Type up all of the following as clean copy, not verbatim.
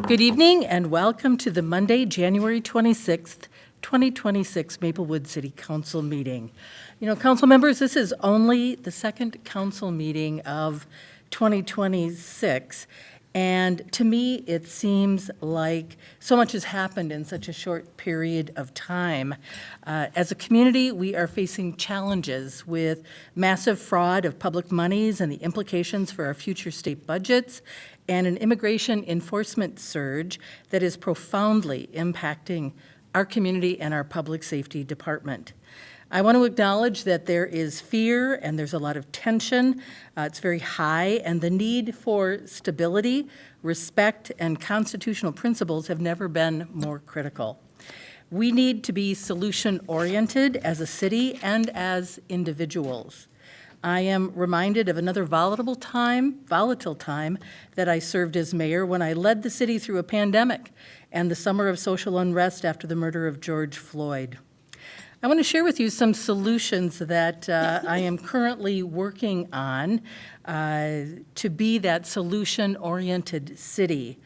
Good evening and welcome to the Monday, January 26th, 2026 Maplewood City Council meeting. You know, council members, this is only the second council meeting of 2026, and to me it seems like so much has happened in such a short period of time. As a community, we are facing challenges with massive fraud of public monies and the implications for our future state budgets, and an immigration enforcement surge that is profoundly impacting our community and our public safety department. I want to acknowledge that there is fear and there's a lot of tension. It's very high, and the need for stability, respect, and constitutional principles have never been more critical. We need to be solution-oriented as a city and as individuals. I am reminded of another volatile time that I served as mayor when I led the city through a pandemic and the summer of social unrest after the murder of George Floyd. I want to share with you some solutions that I am currently working on to be that solution-oriented city.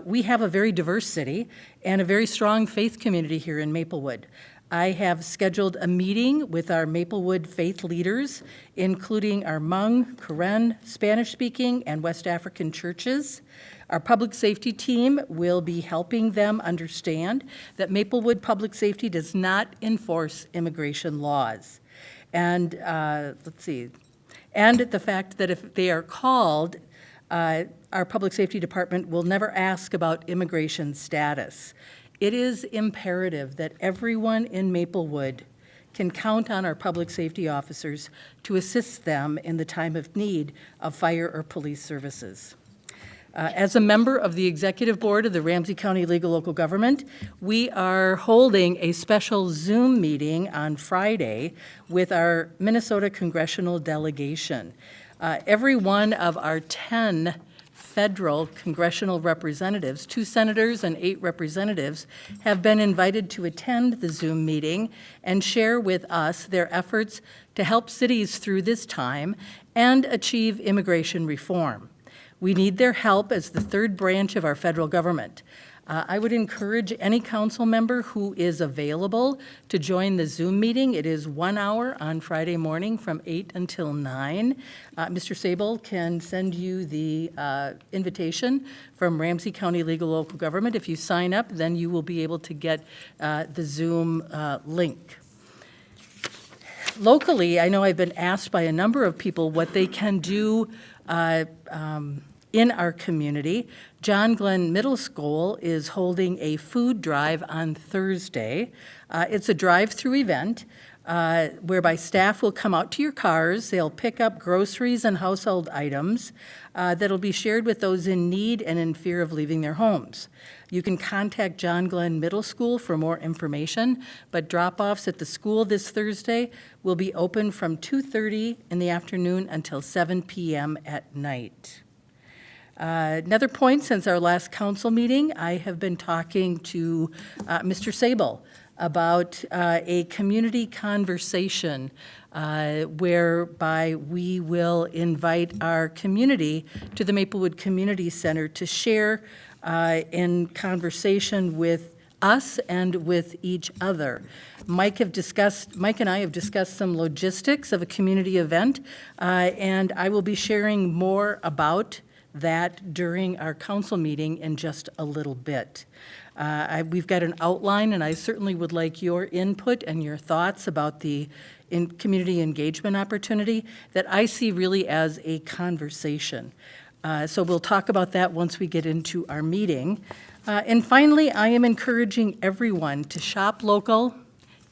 We have a very diverse city and a very strong faith community here in Maplewood. I have scheduled a meeting with our Maplewood faith leaders, including our Hmong, Karen, Spanish-speaking, and West African churches. Our public safety team will be helping them understand that Maplewood Public Safety does not enforce immigration laws. And and the fact that if they are called, our public safety department will never ask about immigration status. It is imperative that everyone in Maplewood can count on our public safety officers to assist them in the time of need of fire or police services. As a member of the executive board of the Ramsey County Legal Local Government, we are holding a special Zoom meeting on Friday with our Minnesota congressional delegation. Every one of our 10 federal congressional representatives, 2 senators and 8 representatives, have been invited to attend the Zoom meeting and share with us their efforts to help cities through this time and achieve immigration reform. We need their help as the third branch of our federal government. I would encourage any council member who is available to join the Zoom meeting. It is 1 hour on Friday morning from 8 until 9. Mr. Sable can send you the invitation from Ramsey County Legal Local Government. If you sign up, then you will be able to get the Zoom link. Locally, I know I've been asked by a number of people what they can do in our community. John Glenn Middle School is holding a food drive on Thursday. It's a drive-through event whereby staff will come out to your cars. They'll pick up groceries and household items that'll be shared with those in need and in fear of leaving their homes. You can contact John Glenn Middle School for more information, but drop-offs at the school this Thursday will be open from 2:30 in the afternoon until 7 p.m. at night. Another point, since our last council meeting, I have been talking to Mr. Sable about a community conversation whereby we will invite our community to the Maplewood Community Center to share in conversation with us and with each other. Mike and I have discussed some logistics of a community event, and I will be sharing more about that during our council meeting in just a little bit. We've got an outline, and I certainly would like your input and your thoughts about the community engagement opportunity that I see really as a conversation. So we'll talk about that once we get into our meeting. And finally, I am encouraging everyone to shop local,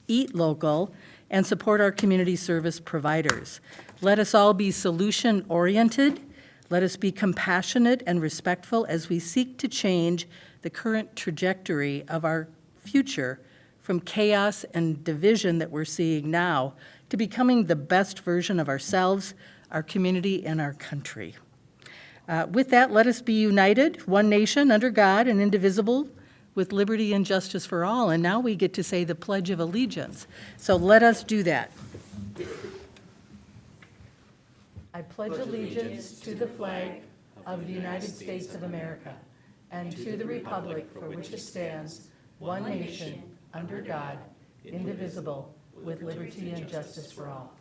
eat local, and support our community service providers. Let us all be solution-oriented. Let us be compassionate and respectful as we seek to change the current trajectory of our future from chaos and division that we're seeing now to becoming the best version of ourselves, our community, and our country. With that, let us be united, one nation, under God and indivisible, with liberty and justice for all. And now we get to say the Pledge of Allegiance. So let us do that. I pledge allegiance to the flag of the United States of America and to the republic for which it stands, one nation, under God, indivisible, with liberty and justice for all.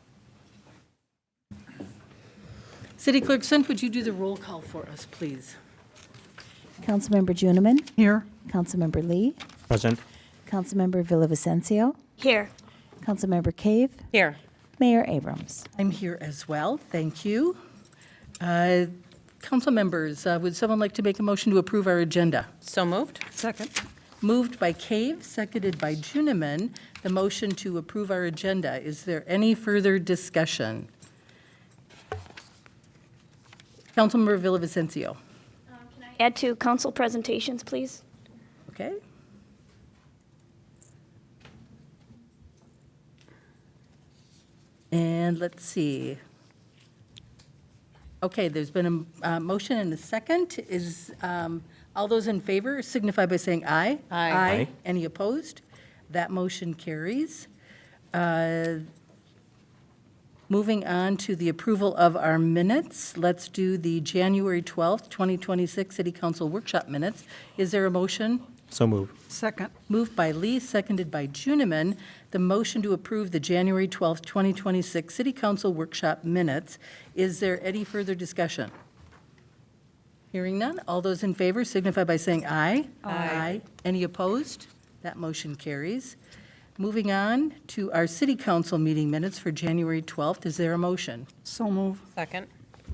City Clerk Sint, would you do the roll call for us, please? Councilmember Juniman. Here. Councilmember Lee. Present. Councilmember Villavicencio. Here. Councilmember Cave. Here. Mayor Abrams. I'm here as well. Thank you. Council members, would someone like to make a motion to approve our agenda? So moved. Second. Moved by Cave, seconded by Juniman, the motion to approve our agenda. Is there any further discussion? Councilmember Villavicencio. Can I add to council presentations, please? Okay. And let's see. Okay, there's been a motion and a second. Is all those in favor signify by saying aye. Aye. Aye. Any opposed? That motion carries. Moving on to the approval of our minutes. Let's do the January 12th, 2026 City Council Workshop minutes. Is there a motion? So moved. Second. Moved by Lee, seconded by Juniman, the motion to approve the January 12th, 2026 City Council Workshop minutes. Is there any further discussion? Hearing none, all those in favor signify by saying aye. Aye. Any opposed? That motion carries. Moving on to our City Council meeting minutes for January 12th. Is there a motion? So move. Second.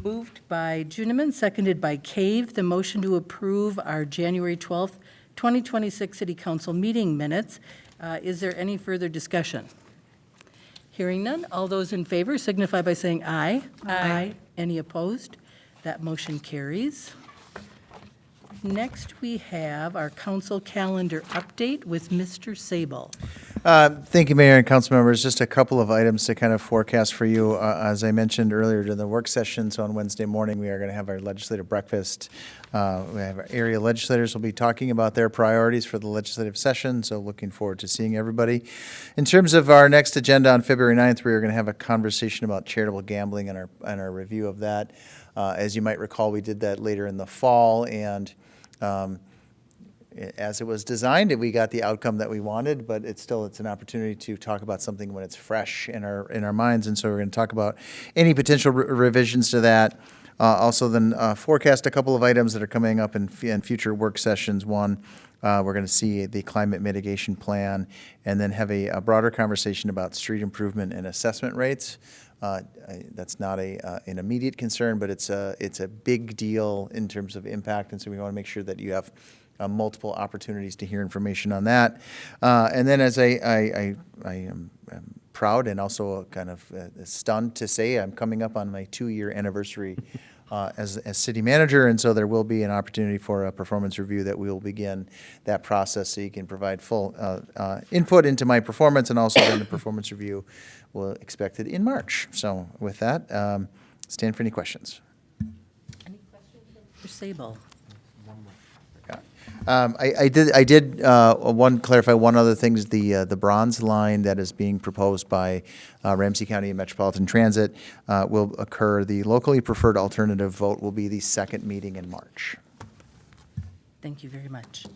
Moved by Juniman, seconded by Cave, the motion to approve our January 12th, 2026 City Council meeting minutes. Is there any further discussion? Hearing none, all those in favor signify by saying aye. Aye. Any opposed? That motion carries. Next, we have our council calendar update with Mr. Sable. Thank you, Mayor and council members. Just a couple of items to kind of forecast for you. As I mentioned earlier during the work session, so on Wednesday morning, we are going to have our legislative breakfast. We have our area legislators will be talking about their priorities for the legislative session, so looking forward to seeing everybody. In terms of our next agenda on February 9th, we are going to have a conversation about charitable gambling and our review of that. As you might recall, we did that later in the fall, and as it was designed, we got the outcome that we wanted, but it's an opportunity to talk about something when it's fresh in our minds, and so we're going to talk about any potential revisions to that. Also then forecast a couple of items that are coming up in future work sessions. One, we're going to see the climate mitigation plan, and then have a broader conversation about street improvement and assessment rates. That's not an immediate concern, but it's a big deal in terms of impact, and so we want to make sure that you have multiple opportunities to hear information on that. And then, as I am proud and also kind of stunned to say, I'm coming up on my 2-year anniversary as city manager, and so there will be an opportunity for a performance review that we will begin that process, so you can provide full input into my performance, and also then the performance review will expected in March. So with that, stand for any questions. Any questions for Mr. Sable? I did clarify one other thing. Is the bronze line that is being proposed by Ramsey County and Metropolitan Transit will occur. The locally preferred alternative vote will be the second meeting in March. Thank you very much.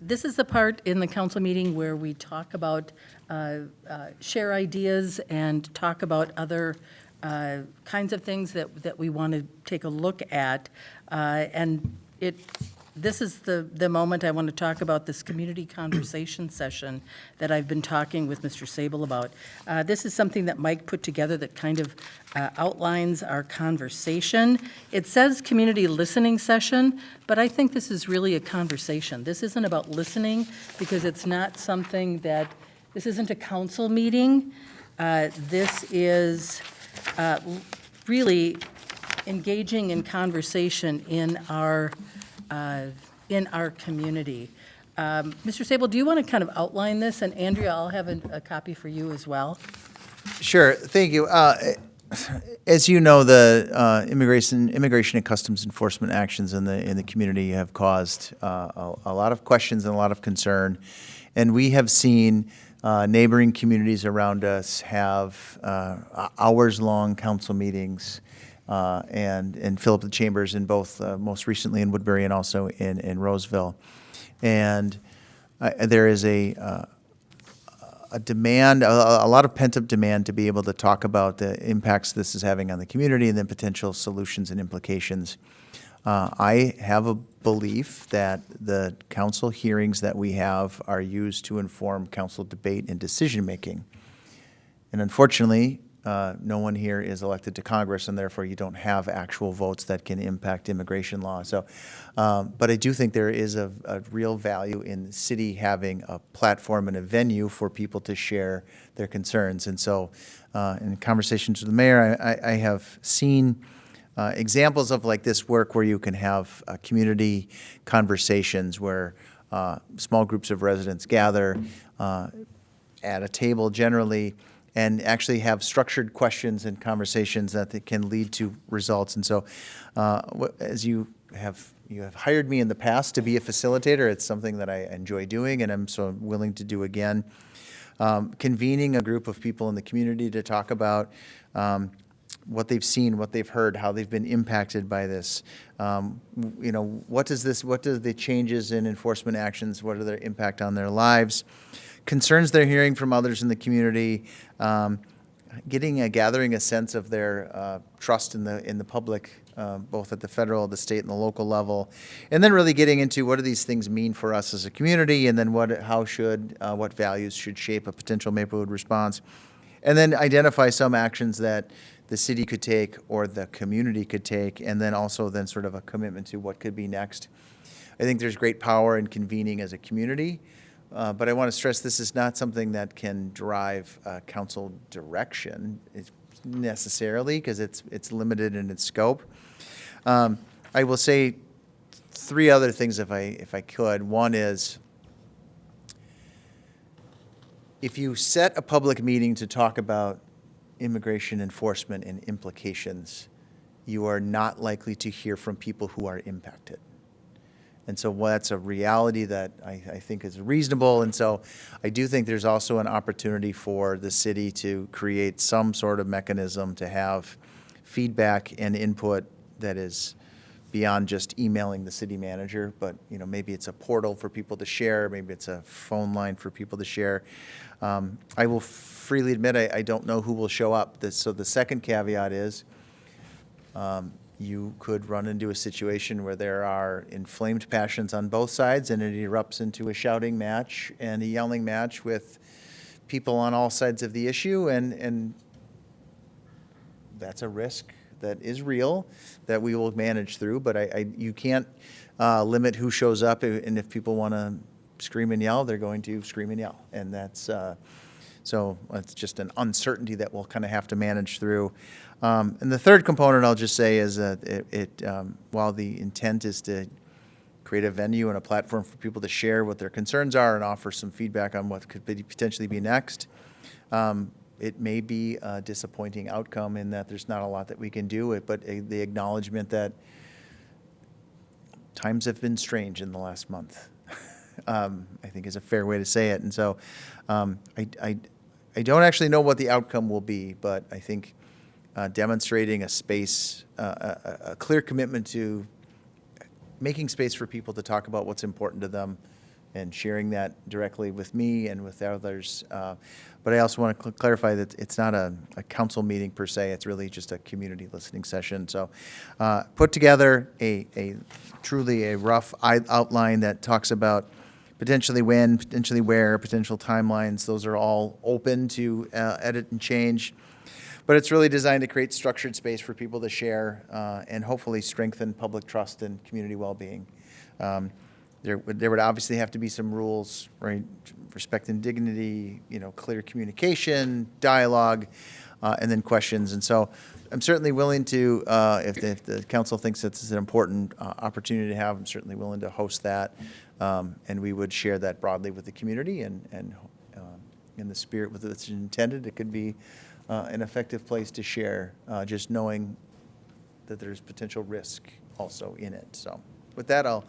This is the part in the council meeting where we talk about, share ideas and talk about other kinds of things that we want to take a look at. This is the moment I want to talk about this community conversation session that I've been talking with Mr. Sable about. This is something that Mike put together that kind of outlines our conversation. It says community listening session, but I think this is really a conversation. This isn't about listening, because it's not something this isn't a council meeting. This is really engaging in conversation in our community. Mr. Sable, do you want to kind of outline this? And Andrea, I'll have a copy for you as well. Sure, thank you. As you know, the immigration and customs enforcement actions in the community have caused a lot of questions and a lot of concern, and we have seen neighboring communities around us have hours-long council meetings and fill up the chambers in both, most recently in Woodbury and also in Roseville. And there is a demand, a lot of pent-up demand to be able to talk about the impacts this is having on the community and then potential solutions and implications. I have a belief that the council hearings that we have are used to inform council debate and decision-making. And unfortunately, no one here is elected to Congress, and therefore you don't have actual votes that can impact immigration law. So, but I do think there is a real value in the city having a platform and a venue for people to share their concerns. And so, in conversations with the mayor, I have seen examples of like this work where you can have community conversations where small groups of residents gather at a table generally and actually have structured questions and conversations that can lead to results. And so as you have hired me in the past to be a facilitator, it's something that I enjoy doing and I'm so willing to do again. Convening a group of people in the community to talk about what they've seen, what they've heard, how they've been impacted by this. What does the changes in enforcement actions, what are their impact on their lives? Concerns they're hearing from others in the community, gathering a sense of their trust in the public, both at the federal, the state, and the local level, and then really getting into what do these things mean for us as a community, and then what values should shape a potential Maplewood response, and then identify some actions that the city could take or the community could take, and then also then sort of a commitment to what could be next. I think there's great power in convening as a community. But I want to stress this is not something that can drive council direction necessarily because it's limited in its scope. I will say three other things if I could. One is if you set a public meeting to talk about immigration enforcement and implications, you are not likely to hear from people who are impacted. And so that's a reality that I think is reasonable. And so I do think there's also an opportunity for the city to create some sort of mechanism to have feedback and input that is beyond just emailing the city manager, but maybe it's a portal for people to share, maybe it's a phone line for people to share. I will freely admit I don't know who will show up. So the second caveat is you could run into a situation where there are inflamed passions on both sides and it erupts into a shouting match and a yelling match with people on all sides of the issue, and that's a risk that is real that we will manage through, but you can't limit who shows up, and if people want to scream and yell, they're going to scream and yell, and that's so it's just an uncertainty that we'll kind of have to manage through. And the third component I'll just say is that while the intent is to create a venue and a platform for people to share what their concerns are and offer some feedback on what could potentially be next, it may be a disappointing outcome in that there's not a lot that we can do, but the acknowledgement that times have been strange in the last month, I think is a fair way to say it. And so I don't actually know what the outcome will be, but I think demonstrating a space, a clear commitment to making space for people to talk about what's important to them and sharing that directly with me and with others. But I also want to clarify that it's not a council meeting per se. It's really just a community listening session. So put together a truly a rough outline that talks about potentially when, potentially where, potential timelines. Those are all open to edit and change. But it's really designed to create structured space for people to share and hopefully strengthen public trust and community well-being. There would obviously have to be some rules, right? Respect and dignity, clear communication, dialogue, and then questions. And so I'm certainly willing to, if the council thinks it's an important opportunity to have, I'm certainly willing to host that. And we would share that broadly with the community and in the spirit with which it's intended. It could be an effective place to share, just knowing that there's potential risk also in it. So with that, I'll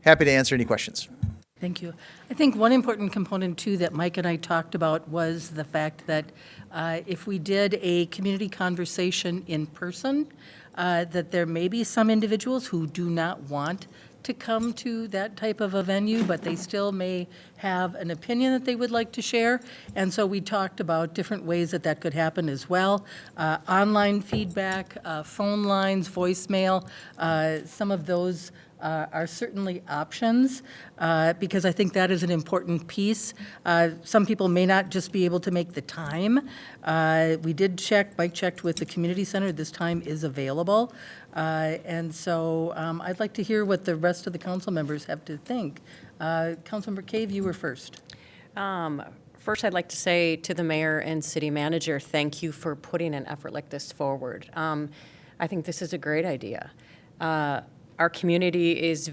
happy to answer any questions. Thank you. I think one important component, too, that Mike and I talked about was the fact that if we did a community conversation in person, that there may be some individuals who do not want to come to that type of a venue, but they still may have an opinion that they would like to share. And so we talked about different ways that that could happen as well. Online feedback, phone lines, voicemail, some of those are certainly options, because I think that is an important piece. Some people may not just be able to make the time. We did check, Mike checked with the community center, this time is available. And so I'd like to hear what the rest of the council members have to think. Councilmember Cave, you were first. First, I'd like to say to the mayor and city manager, thank you for putting an effort like this forward. I think this is a great idea. Our community is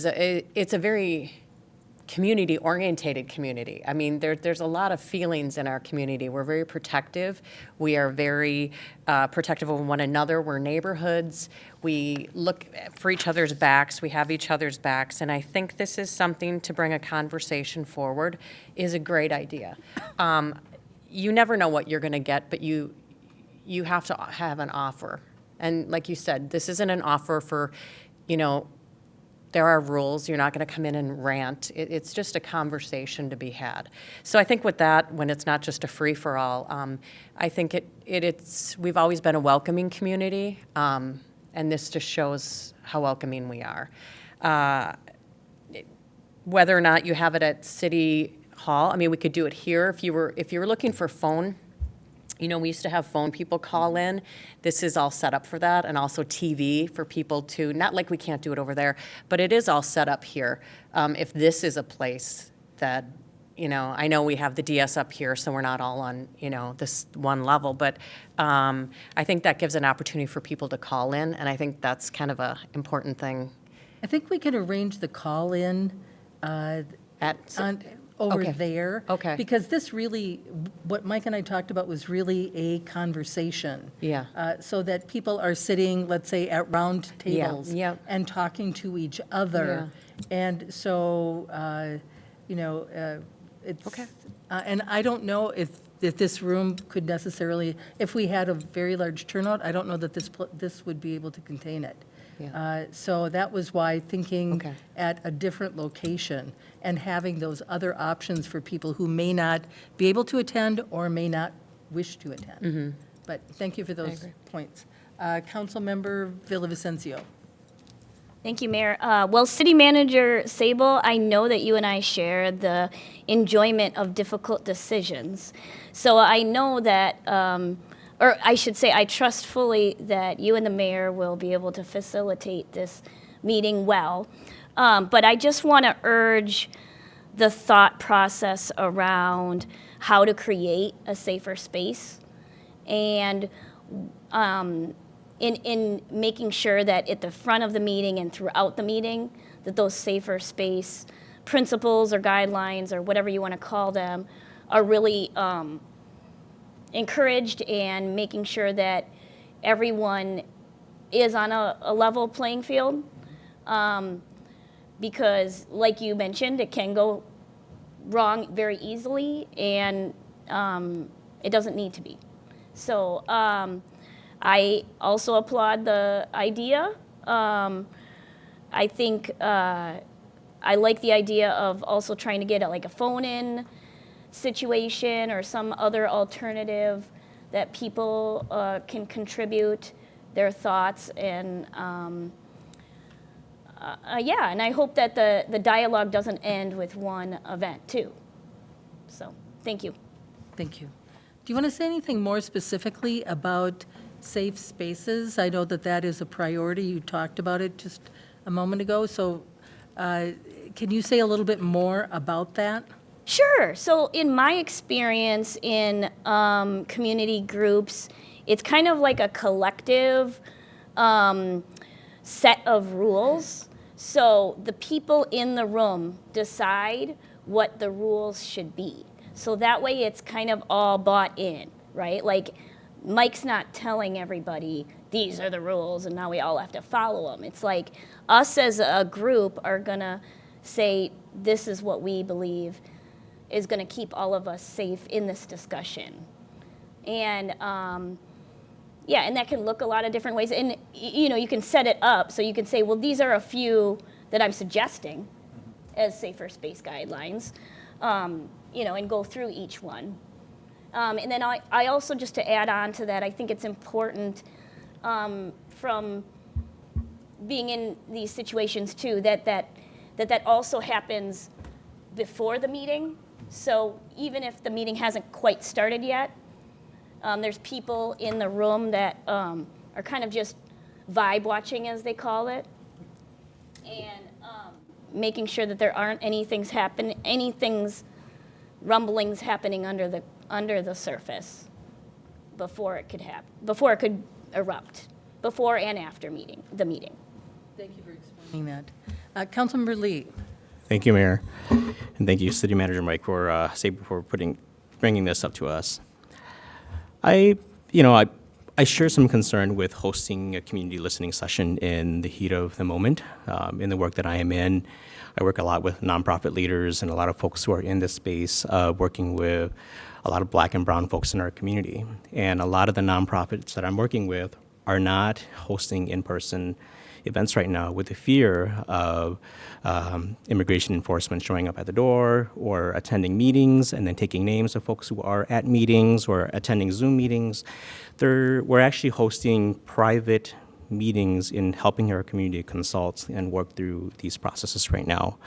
it's a very community-orientated community. I mean, there's a lot of feelings in our community. We're very protective. We are very protective of one another. We're neighborhoods. We look for each other's backs. We have each other's backs. And I think this is something to bring a conversation forward is a great idea. You never know what you're going to get, but you have to have an offer. And like you said, this isn't an offer for, there are rules. You're not going to come in and rant. It's just a conversation to be had. So I think with that, when it's not just a free-for-all, I think we've always been a welcoming community, and this just shows how welcoming we are. Whether or not you have it at City Hall, I mean, we could do it here. If you were looking for phone, we used to have phone people call in. This is all set up for that, and also TV for people to, not like we can't do it over there, but it is all set up here. If this is a place that, I know we have the DS up here, so we're not all on, this one level, but I think that gives an opportunity for people to call in, and I think that's kind of a important thing. I think we could arrange the call-in over Okay. there. Okay. Because this really, what Mike and I talked about was really a conversation. Yeah. So that people are sitting, let's say, at round tables. yeah. And talking to each other. And so, it's. Okay. And I don't know if this room could necessarily, if we had a very large turnout, I don't know that this would be able to contain it. Yeah. So that was why thinking Okay. at a different location and having those other options for people who may not be able to attend or may not wish to attend. But thank you for those points. Councilmember Villavicencio. Thank you, Mayor. Well, City Manager Sable, I know that you and I share the enjoyment of difficult decisions. So I know that, or I should say, I trust fully that you and the mayor will be able to facilitate this meeting well. But I just want to urge the thought process around how to create a safer space and in making sure that at the front of the meeting and throughout the meeting, that those safer space principles or guidelines or whatever you want to call them are really encouraged, and making sure that everyone is on a level playing field. Because like you mentioned, it can go wrong very easily, and it doesn't need to be. So I also applaud the idea. I think I like the idea of also trying to get like a phone-in situation or some other alternative that people can contribute their thoughts, and and I hope that the dialogue doesn't end with one event too. So, thank you. Thank you. Do you want to say anything more specifically about safe spaces? I know that that is a priority. You talked about it just a moment ago. So can you say a little bit more about that? Sure. So in my experience in community groups, it's kind of like a collective set of rules. So the people in the room decide what the rules should be. So that way it's kind of all bought in, right? Like Mike's not telling everybody, these are the rules and now we all have to follow them. It's like us as a group are going to say, this is what we believe is going to keep all of us safe in this discussion. And yeah, and that can look a lot of different ways. And you can set it up so you can say, well, these are a few that I'm suggesting as safer space guidelines, and go through each one. And then I also, just to add on to that, I think it's important from being in these situations too, that also happens before the meeting. So even if the meeting hasn't quite started yet, there's people in the room that are kind of just vibe watching, as they call it, and making sure that there aren't rumblings happening under the surface before it could erupt, before and after the meeting. Thank you for explaining that. Councilmember Lee. Thank you, Mayor, and thank you, City Manager Mike, for bringing this up to us. I share some concern with hosting a community listening session in the heat of the moment. In the work that I am in, I work a lot with nonprofit leaders and a lot of folks who are in this space, working with a lot of Black and brown folks in our community. And a lot of the nonprofits that I'm working with are not hosting in-person events right now with the fear of immigration enforcement showing up at the door or attending meetings and then taking names of folks who are at meetings or attending Zoom meetings. We're actually hosting private meetings in helping our community consult and work through these processes right now.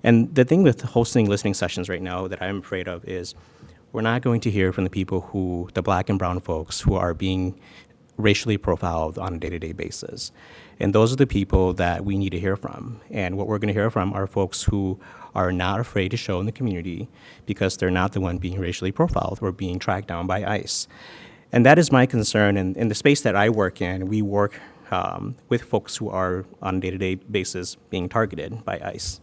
And the thing with hosting listening sessions right now that I'm afraid of is we're not going to hear from the Black and brown folks who are being racially profiled on a day-to-day basis. And those are the people that we need to hear from. And what we're going to hear from are folks who are not afraid to show in the community because they're not the one being racially profiled or being tracked down by ICE. And that is my concern. And in the space that I work in, we work with folks who are on a day-to-day basis being targeted by ICE.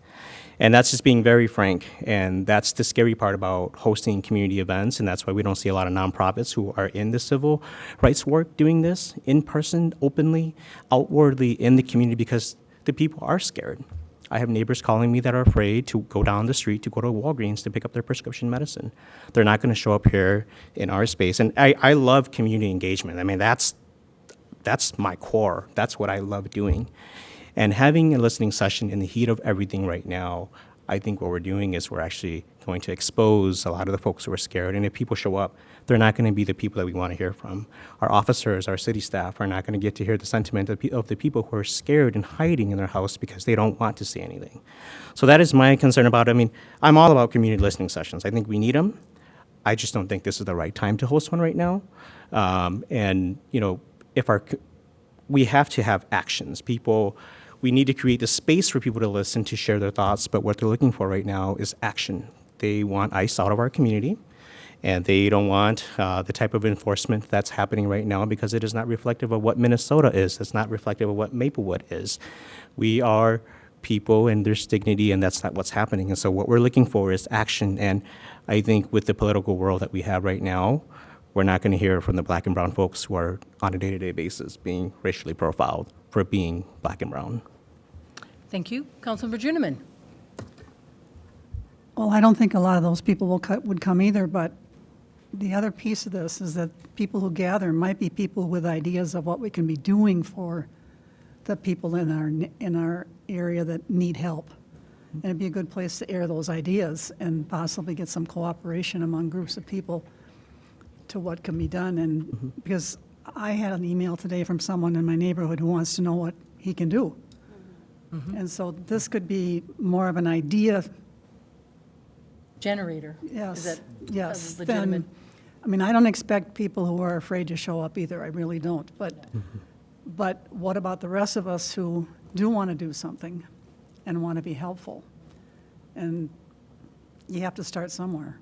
And that's just being very frank. And that's the scary part about hosting community events. And that's why we don't see a lot of nonprofits who are in the civil rights work doing this in person, openly, outwardly in the community, because the people are scared. I have neighbors calling me that are afraid to go down the street to go to Walgreens to pick up their prescription medicine. They're not going to show up here in our space. And I love community engagement. I mean, that's my core. That's what I love doing. And having a listening session in the heat of everything right now, I think what we're doing is we're actually going to expose a lot of the folks who are scared. And if people show up, they're not going to be the people that we want to hear from. Our officers, our city staff are not going to get to hear the sentiment of the people who are scared and hiding in their house because they don't want to say anything. So that is my concern about it. I mean, I'm all about community listening sessions. I think we need them. I just don't think this is the right time to host one right now. We have to have actions. We need to create the space for people to listen, to share their thoughts, but what they're looking for right now is action. They want ICE out of our community, and they don't want the type of enforcement that's happening right now because it is not reflective of what Minnesota is. It's not reflective of what Maplewood is. We are people, and there's dignity, and that's not what's happening. And so what we're looking for is action, and I think with the political world that we have right now, we're not going to hear from the Black and brown folks who are on a day-to-day basis being racially profiled for being Black and brown. Thank you. Councilmember Juniman. Well, I don't think a lot of those people would come either, but the other piece of this is that people who gather might be people with ideas of what we can be doing for the people in our area that need help. And it'd be a good place to air those ideas and possibly get some cooperation among groups of people to what can be done. And because I had an email today from someone in my neighborhood who wants to know what he can do. And so this could be more of an idea. Generator. Yes, Is that yes. a legitimate? I mean, I don't expect people who are afraid to show up either. I really don't. But what about the rest of us who do want to do something and want to be helpful? And you have to start somewhere.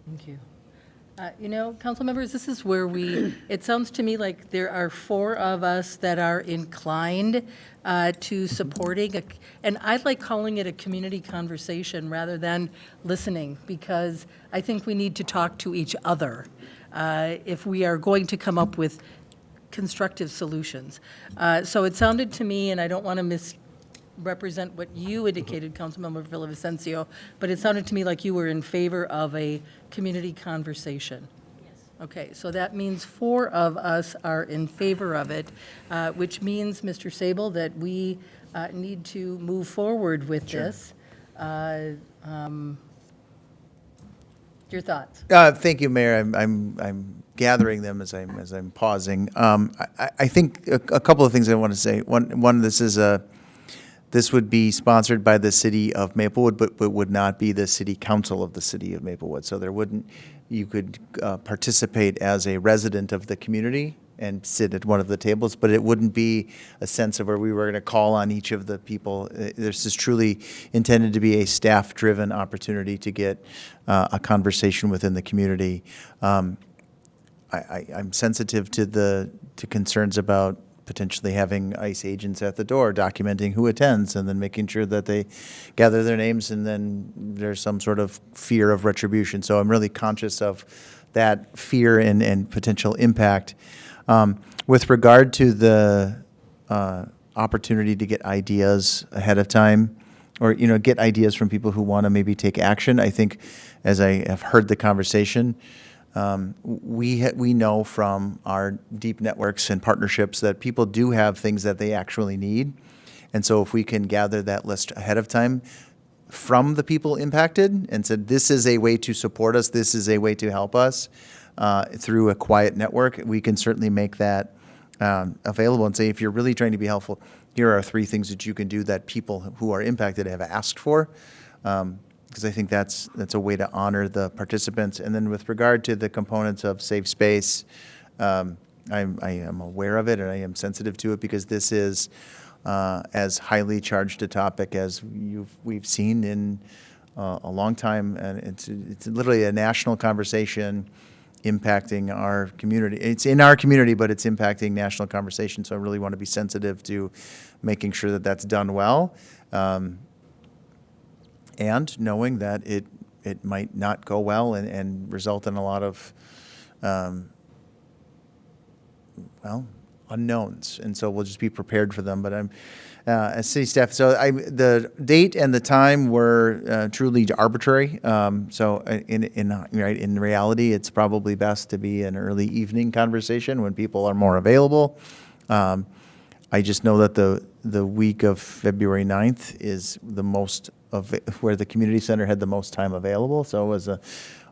Thank you. Council members, this is where it sounds to me like there are 4 of us that are inclined to supporting, and I like calling it a community conversation rather than listening, because I think we need to talk to each other if we are going to come up with constructive solutions. So it sounded to me, and I don't want to misrepresent what you indicated, Councilmember Villavicencio, but it sounded to me like you were in favor of a community conversation. Okay, so that means 4 of us are in favor of it, which means, Mr. Sable, that we need to move forward with this. Your thoughts? Thank you, Mayor. I'm gathering them as I'm pausing. I think a couple of things I want to say. One, this would be sponsored by the city of Maplewood, but would not be the city council of the city of Maplewood. So you could participate as a resident of the community and sit at one of the tables, but it wouldn't be a sense of where we were going to call on each of the people. This is truly intended to be a staff-driven opportunity to get a conversation within the community. I'm sensitive to concerns about potentially having ICE agents at the door documenting who attends and then making sure that they gather their names, and then there's some sort of fear of retribution. So I'm really conscious of that fear and potential impact. With regard to the opportunity to get ideas ahead of time, or get ideas from people who want to maybe take action, I think, as I have heard the conversation, we know from our deep networks and partnerships that people do have things that they actually need. And so if we can gather that list ahead of time from the people impacted and said, this is a way to support us, this is a way to help us through a quiet network, we can certainly make that available and say, if you're really trying to be helpful, here are 3 things that you can do that people who are impacted have asked for. Because I think that's a way to honor the participants. And then with regard to the components of safe space, I am aware of it and I am sensitive to it, because this is as highly charged a topic as we've seen in a long time, and it's literally a national conversation impacting our community. It's in our community, but it's impacting national conversation. So I really want to be sensitive to making sure that that's done well. And knowing that it might not go well and result in a lot of, unknowns. And so we'll just be prepared for them. But I'm, as city staff, so the date and the time were truly arbitrary. So in reality, it's probably best to be an early evening conversation when people are more available. I just know that the week of February 9th is the most of where the community center had the most time available. So it was a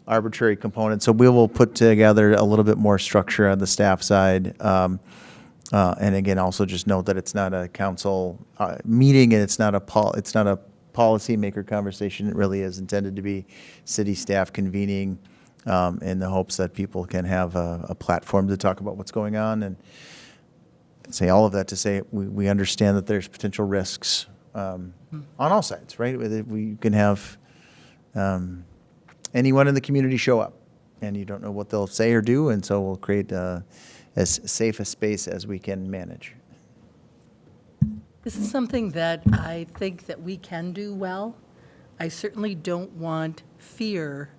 arbitrary component. So we will put together a little bit more structure on the staff side. And again, also just note that it's not a council meeting, and it's not a policymaker conversation. It really is intended to be city staff convening in the hopes that people can have a platform to talk about what's going on. And say all of that to say we understand that there's potential risks on all sides, right? We can have anyone in the community show up, and you don't know what they'll say or do, and so we'll create as safe a space as we can manage. This is something that I think that we can do well. I certainly don't want fear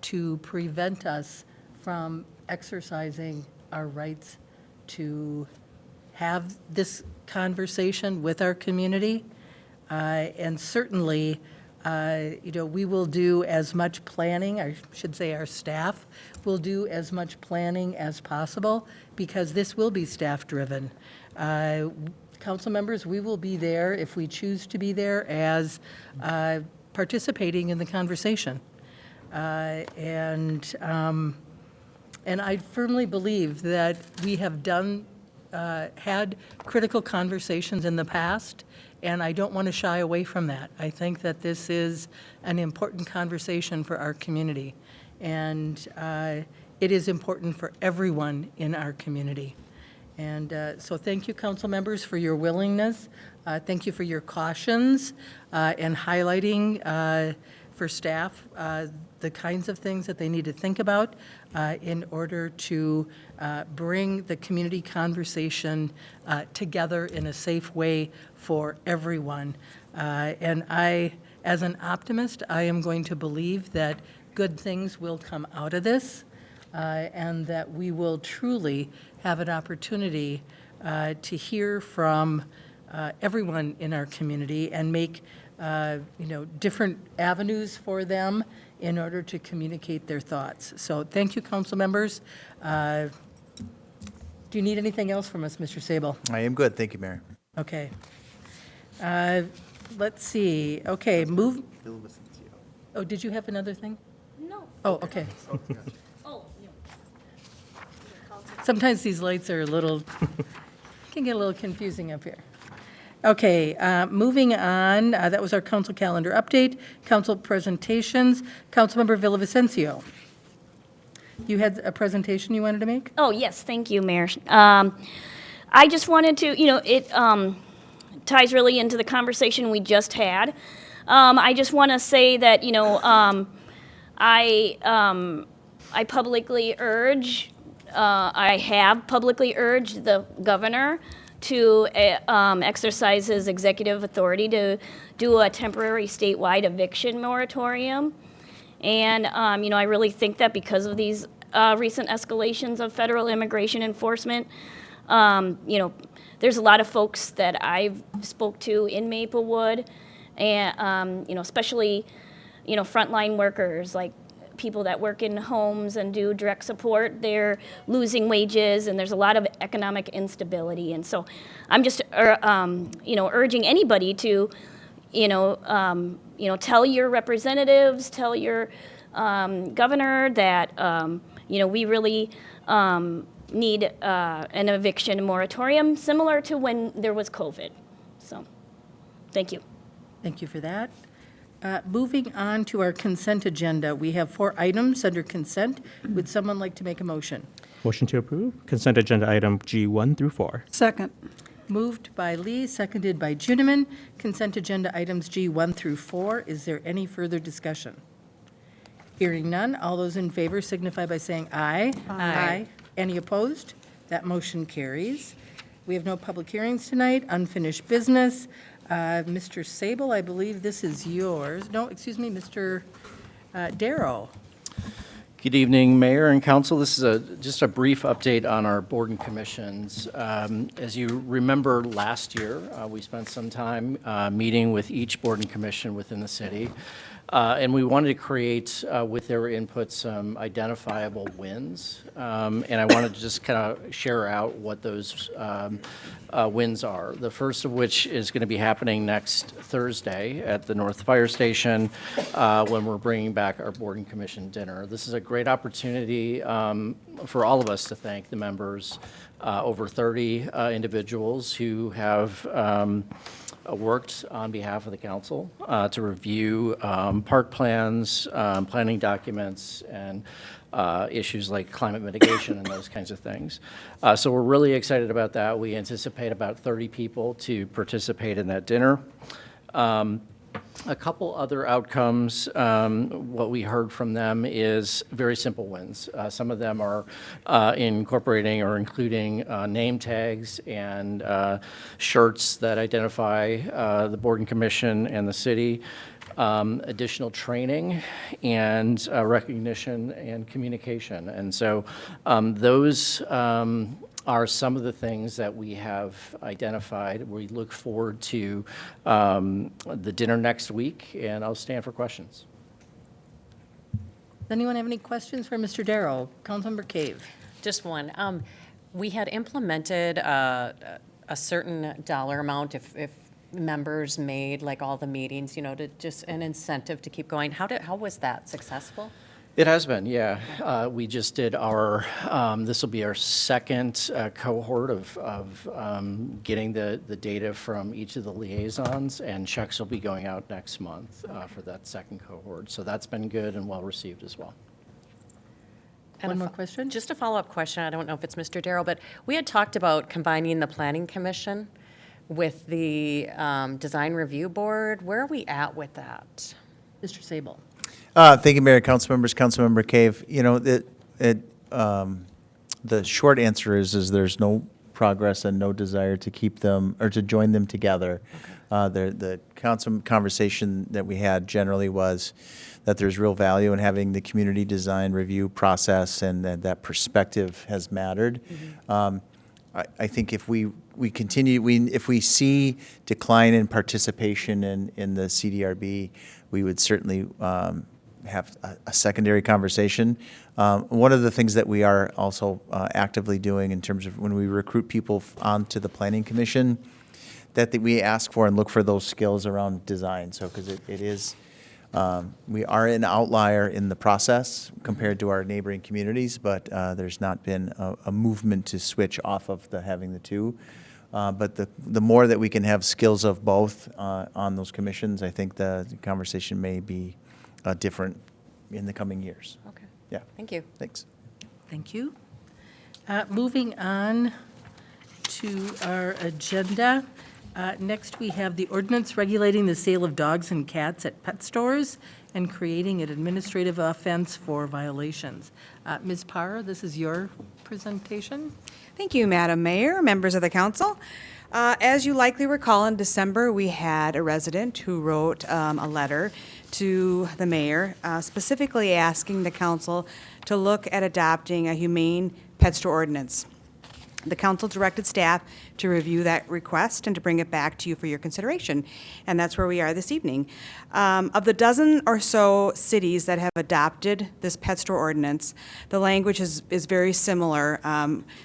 to prevent us from exercising our rights to have this conversation with our community. And certainly, we will do as much planning, I should say our staff will do as much planning as possible, because this will be staff-driven. Council members, we will be there if we choose to be there as participating in the conversation. And I firmly believe that we have had critical conversations in the past, and I don't want to shy away from that. I think that this is an important conversation for our community, and it is important for everyone in our community. And so thank you, council members, for your willingness. Thank you for your cautions and highlighting for staff the kinds of things that they need to think about in order to bring the community conversation together in a safe way for everyone. And I, as an optimist, I am going to believe that good things will come out of this. and that we will truly have an opportunity to hear from everyone in our community and make, different avenues for them in order to communicate their thoughts. So thank you, council members. Do you need anything else from us, Mr. Sable? I am good. Thank you, Mayor. Okay. Let's see. Okay, move. Oh, did you have another thing? No. Oh, okay. Oh, Sometimes these lights are a little, can get a little confusing up here. Okay, moving on, that was our council calendar update, council presentations. Councilmember Villavicencio, you had a presentation you wanted to make? Oh, yes, thank you, Mayor. I just wanted to, it ties really into the conversation we just had. I just want to say that, I publicly urge, I have publicly urged the governor to exercise his executive authority to do a temporary statewide eviction moratorium. And, I really think that because of these recent escalations of federal immigration enforcement, there's a lot of folks that I've spoke to in Maplewood, and, especially, frontline workers, like people that work in homes and do direct support, they're losing wages, and there's a lot of economic instability. And so I'm just, urging anybody to, tell your representatives, tell your governor that, we really need an eviction moratorium similar to when there was COVID. So, thank you. Thank you for that. Moving on to our consent agenda, we have 4 items under consent. Would someone like to make a motion? Motion to approve consent agenda item G1 through 4. Second. Moved by Lee, seconded by Juniman. Consent agenda items G1 through 4. Is there any further discussion? Hearing none, all those in favor signify by saying aye. Aye. Any opposed? That motion carries. We have no public hearings tonight, unfinished business. Mr. Sable, I believe this is yours. No, excuse me, Mr. Darrow. Good evening, Mayor and Council. This is just a brief update on our board and commissions. As you remember, last year, we spent some time meeting with each board and commission within the city. And we wanted to create, with their input, some identifiable wins. And I wanted to just kind of share out what those wins are. The first of which is going to be happening next Thursday at the North Fire Station when we're bringing back our board and commission dinner. This is a great opportunity for all of us to thank the members, over 30 individuals who have worked on behalf of the council to review park plans, planning documents, and issues like climate mitigation and those kinds of things. So we're really excited about that. We anticipate about 30 people to participate in that dinner. A couple other outcomes, what we heard from them is very simple wins. Some of them are incorporating or including name tags and shirts that identify the board and commission and the city, additional training, and recognition and communication. And so those are some of the things that we have identified. We look forward to the dinner next week, and I'll stand for questions. Does anyone have any questions for Mr. Darrow? Councilmember Cave. Just one. We had implemented a certain dollar amount if members made like all the meetings, to just an incentive to keep going. How was that successful? It has been, yeah. We just did our, this will be our second cohort of getting the data from each of the liaisons, and checks will be going out next month for that second cohort. So that's been good and well received as well. And One more question? Just a follow-up question. I don't know if it's Mr. Darrow, but we had talked about combining the Planning Commission with the Design Review Board. Where are we at with that? Mr. Sable. Thank you, Mayor, council members, Councilmember Cave. The short answer is there's no progress and no desire to keep them or to join them together. The council conversation that we had generally was that there's real value in having the community design review process, and that perspective has mattered. I think if we continue, if we see decline in participation in the CDRB, we would certainly have a secondary conversation. One of the things that we are also actively doing in terms of when we recruit people onto the Planning Commission, that we ask for and look for those skills around design. So, because it is, we are an outlier in the process compared to our neighboring communities, but there's not been a movement to switch off of having the two. But the more that we can have skills of both on those commissions, I think the conversation may be different in the coming years. Okay. Yeah. Thank you. Thanks. Thank you. Moving on to our agenda. Next, we have the ordinance regulating the sale of dogs and cats at pet stores and creating an administrative offense for violations. Ms. Parr, this is your presentation. Thank you, Madam Mayor, members of the council. As you likely recall, in December, we had a resident who wrote a letter to the mayor, specifically asking the council to look at adopting a humane pet store ordinance. The council directed staff to review that request and to bring it back to you for your consideration, and that's where we are this evening. Of the dozen or so cities that have adopted this pet store ordinance, the language is very similar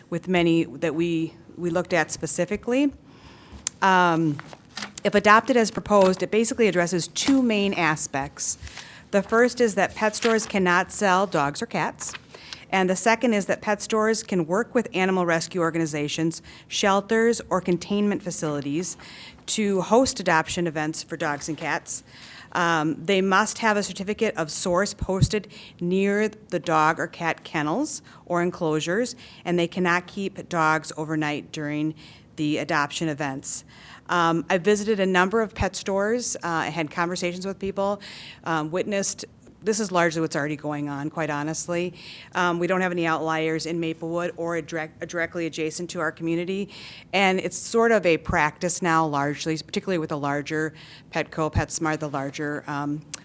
with many that we looked at specifically. If adopted as proposed, it basically addresses two main aspects. The first is that pet stores cannot sell dogs or cats. And the second is that pet stores can work with animal rescue organizations, shelters, or containment facilities to host adoption events for dogs and cats. They must have a certificate of source posted near the dog or cat kennels or enclosures, and they cannot keep dogs overnight during the adoption events. I visited a number of pet stores, I had conversations with people, witnessed. This is largely what's already going on, quite honestly. We don't have any outliers in Maplewood or directly adjacent to our community. And it's sort of a practice now, largely, particularly with the larger Petco, PetSmart, the larger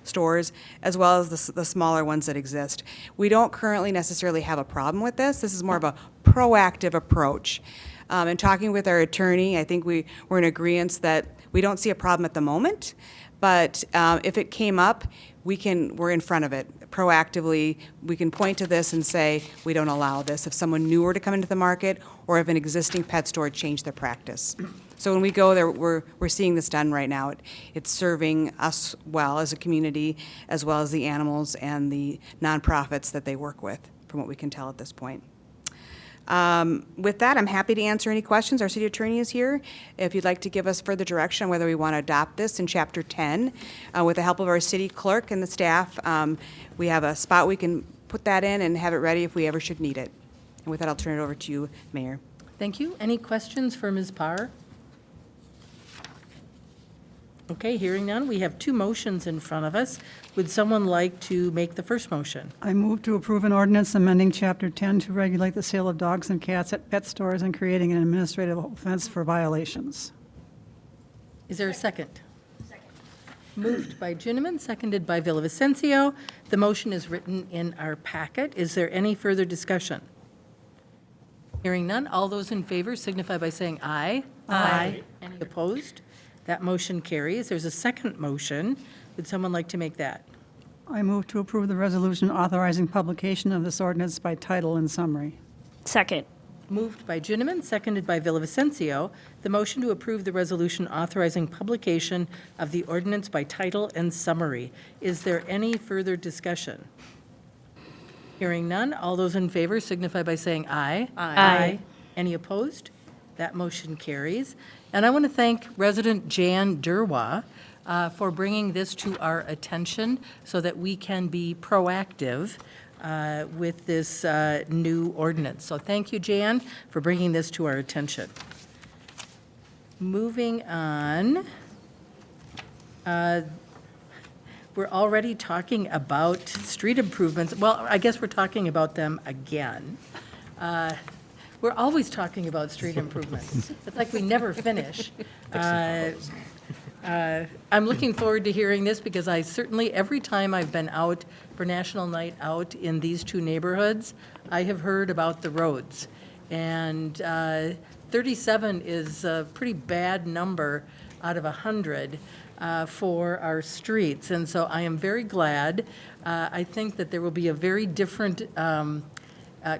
stores, as well as the smaller ones that exist. We don't currently necessarily have a problem with this. This is more of a proactive approach. And talking with our attorney, I think we're in agreement that we don't see a problem at the moment. But if it came up, we're in front of it proactively. We can point to this and say, we don't allow this if someone new were to come into the market or if an existing pet store changed their practice. So when we go there, we're seeing this done right now. It's serving us well as a community, as well as the animals and the nonprofits that they work with, from what we can tell at this point. With that, I'm happy to answer any questions. Our city attorney is here. If you'd like to give us further direction on whether we want to adopt this in Chapter 10, with the help of our city clerk and the staff, we have a spot we can put that in and have it ready if we ever should need it. And with that, I'll turn it over to you, Mayor. Thank you. Any questions for Ms. Parr? Okay, hearing none, we have two motions in front of us. Would someone like to make the first motion? I move to approve an ordinance amending Chapter 10 to regulate the sale of dogs and cats at pet stores and creating an administrative offense for violations. Is there a second? Second. Moved by Ginneman, seconded by Villavicencio. The motion is written in our packet. Is there any further discussion? Hearing none, all those in favor signify by saying aye. Aye. Any opposed? That motion carries. There's a second motion. Would someone like to make that? I move to approve the resolution authorizing publication of this ordinance by title and summary. Second. Moved by Ginneman, seconded by Villavicencio. The motion to approve the resolution authorizing publication of the ordinance by title and summary. Is there any further discussion? Hearing none, all those in favor signify by saying aye. Aye. Any opposed? That motion carries. And I want to thank resident Jan Durwa for bringing this to our attention so that we can be proactive with this new ordinance. So thank you, Jan, for bringing this to our attention. Moving on, we're already talking about street improvements. Well, I guess we're talking about them again. We're always talking about street improvements. It's like we never finish. I'm looking forward to hearing this because I certainly, every time I've been out for National Night Out in these two neighborhoods, I have heard about the roads. And 37 is a pretty bad number out of 100 for our streets. And so I am very glad. I think that there will be a very different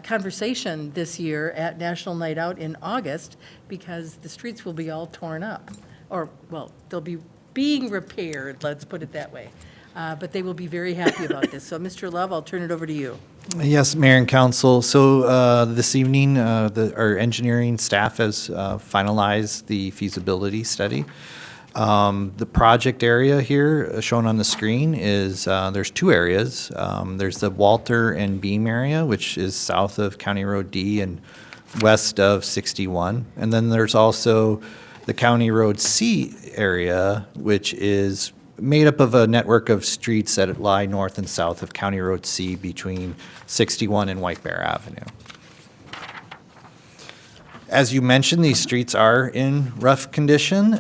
conversation this year at National Night Out in August because the streets will be all torn up. Or, well, they'll be being repaired, let's put it that way. But they will be very happy about this. So, Mr. Love, I'll turn it over to you. Yes, Mayor and Council. So this evening, our engineering staff has finalized the feasibility study. The project area here shown on the screen is, there's two areas. There's the Walter and Beam area, which is south of County Road D and west of 61. And then there's also the County Road C area, which is made up of a network of streets that lie north and south of County Road C between 61 and White Bear Avenue. As you mentioned, these streets are in rough condition.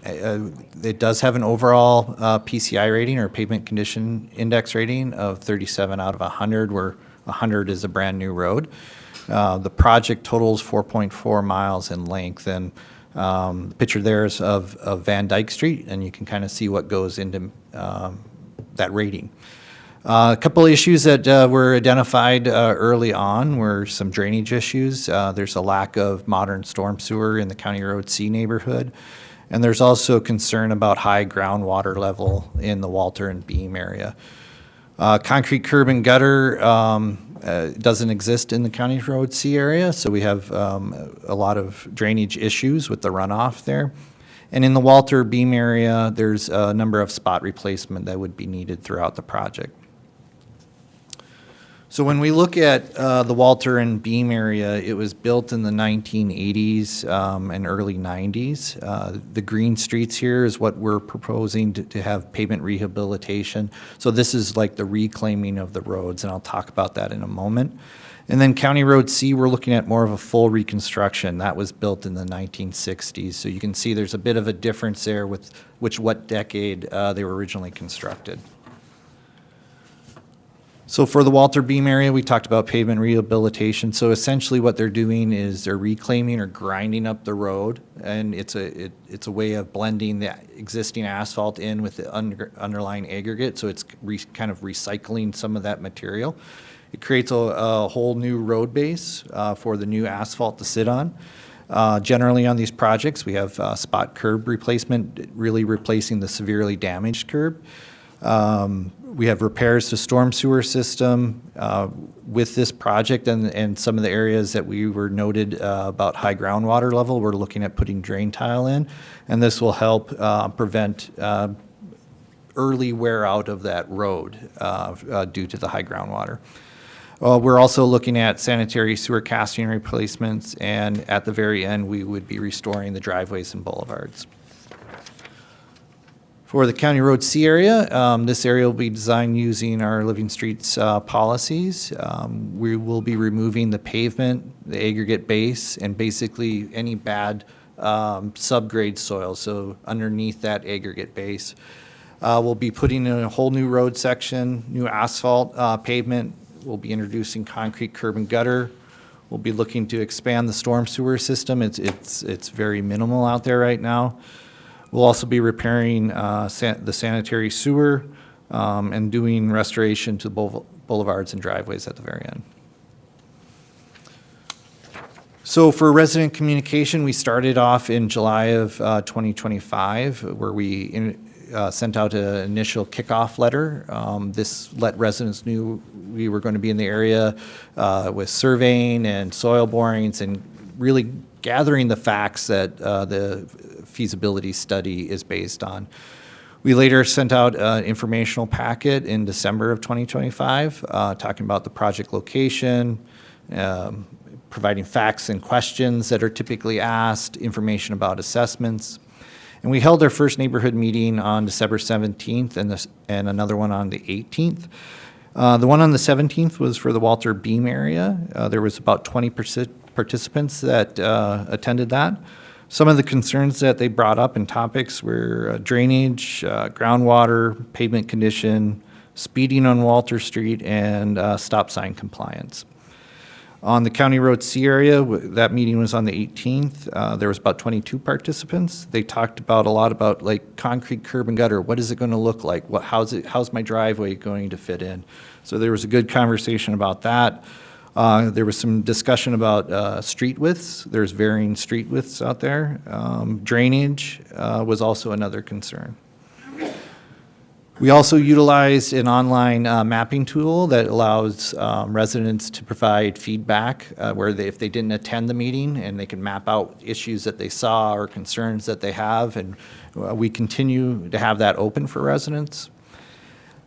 It does have an overall PCI rating or pavement condition index rating of 37 out of 100, where 100 is a brand new road. The project totals 4.4 miles in length, and the picture there is of Van Dyke Street, and you can kind of see what goes into that rating. A couple issues that were identified early on were some drainage issues. There's a lack of modern storm sewer in the County Road C neighborhood, and there's also concern about high groundwater level in the Walter and Beam area. Concrete curb and gutter doesn't exist in the County Road C area, so we have a lot of drainage issues with the runoff there. And in the Walter Beam area, there's a number of spot replacement that would be needed throughout the project. So when we look at the Walter and Beam area, it was built in the 1980s and early 90s. The green streets here is what we're proposing to have pavement rehabilitation. So this is like the reclaiming of the roads, and I'll talk about that in a moment. And then County Road C, we're looking at more of a full reconstruction. That was built in the 1960s. So you can see there's a bit of a difference there with what decade they were originally constructed. So for the Walter Beam area, we talked about pavement rehabilitation. So essentially what they're doing is they're reclaiming or grinding up the road, and it's a way of blending the existing asphalt in with the underlying aggregate, so it's kind of recycling some of that material. It creates a whole new road base for the new asphalt to sit on. Generally on these projects, we have spot curb replacement, really replacing the severely damaged curb. We have repairs to storm sewer system with this project and some of the areas that we were noted about high groundwater level. We're looking at putting drain tile in, and this will help prevent early wear out of that road due to the high groundwater. We're also looking at sanitary sewer casting replacements, and at the very end, we would be restoring the driveways and boulevards. For the County Road C area, this area will be designed using our Living Streets policies. We will be removing the pavement, the aggregate base, and basically any bad subgrade soil, so underneath that aggregate base. We'll be putting in a whole new road section, new asphalt pavement. We'll be introducing concrete curb and gutter. We'll be looking to expand the storm sewer system. It's very minimal out there right now. We'll also be repairing the sanitary sewer and doing restoration to boulevards and driveways at the very end. So for resident communication, we started off in July of 2025, where we sent out an initial kickoff letter. This let residents knew we were going to be in the area with surveying and soil borings and really gathering the facts that the feasibility study is based on. We later sent out an informational packet in December of 2025 talking about the project location, providing facts and questions that are typically asked, information about assessments. And we held our first neighborhood meeting on December 17th and another one on the 18th. The one on the 17th was for the Walter Beam area. There was about 20% participants that attended that. Some of the concerns that they brought up and topics were drainage, groundwater, pavement condition, speeding on Walter Street, and stop sign compliance. On the County Road C area, that meeting was on the 18th. There was about 22 participants. They talked about a lot about like concrete curb and gutter. What is it going to look like? How's my driveway going to fit in? So there was a good conversation about that. There was some discussion about street widths. There's varying street widths out there. Drainage was also another concern. We also utilized an online mapping tool that allows residents to provide feedback if they didn't attend the meeting, and they can map out issues that they saw or concerns that they have, and we continue to have that open for residents.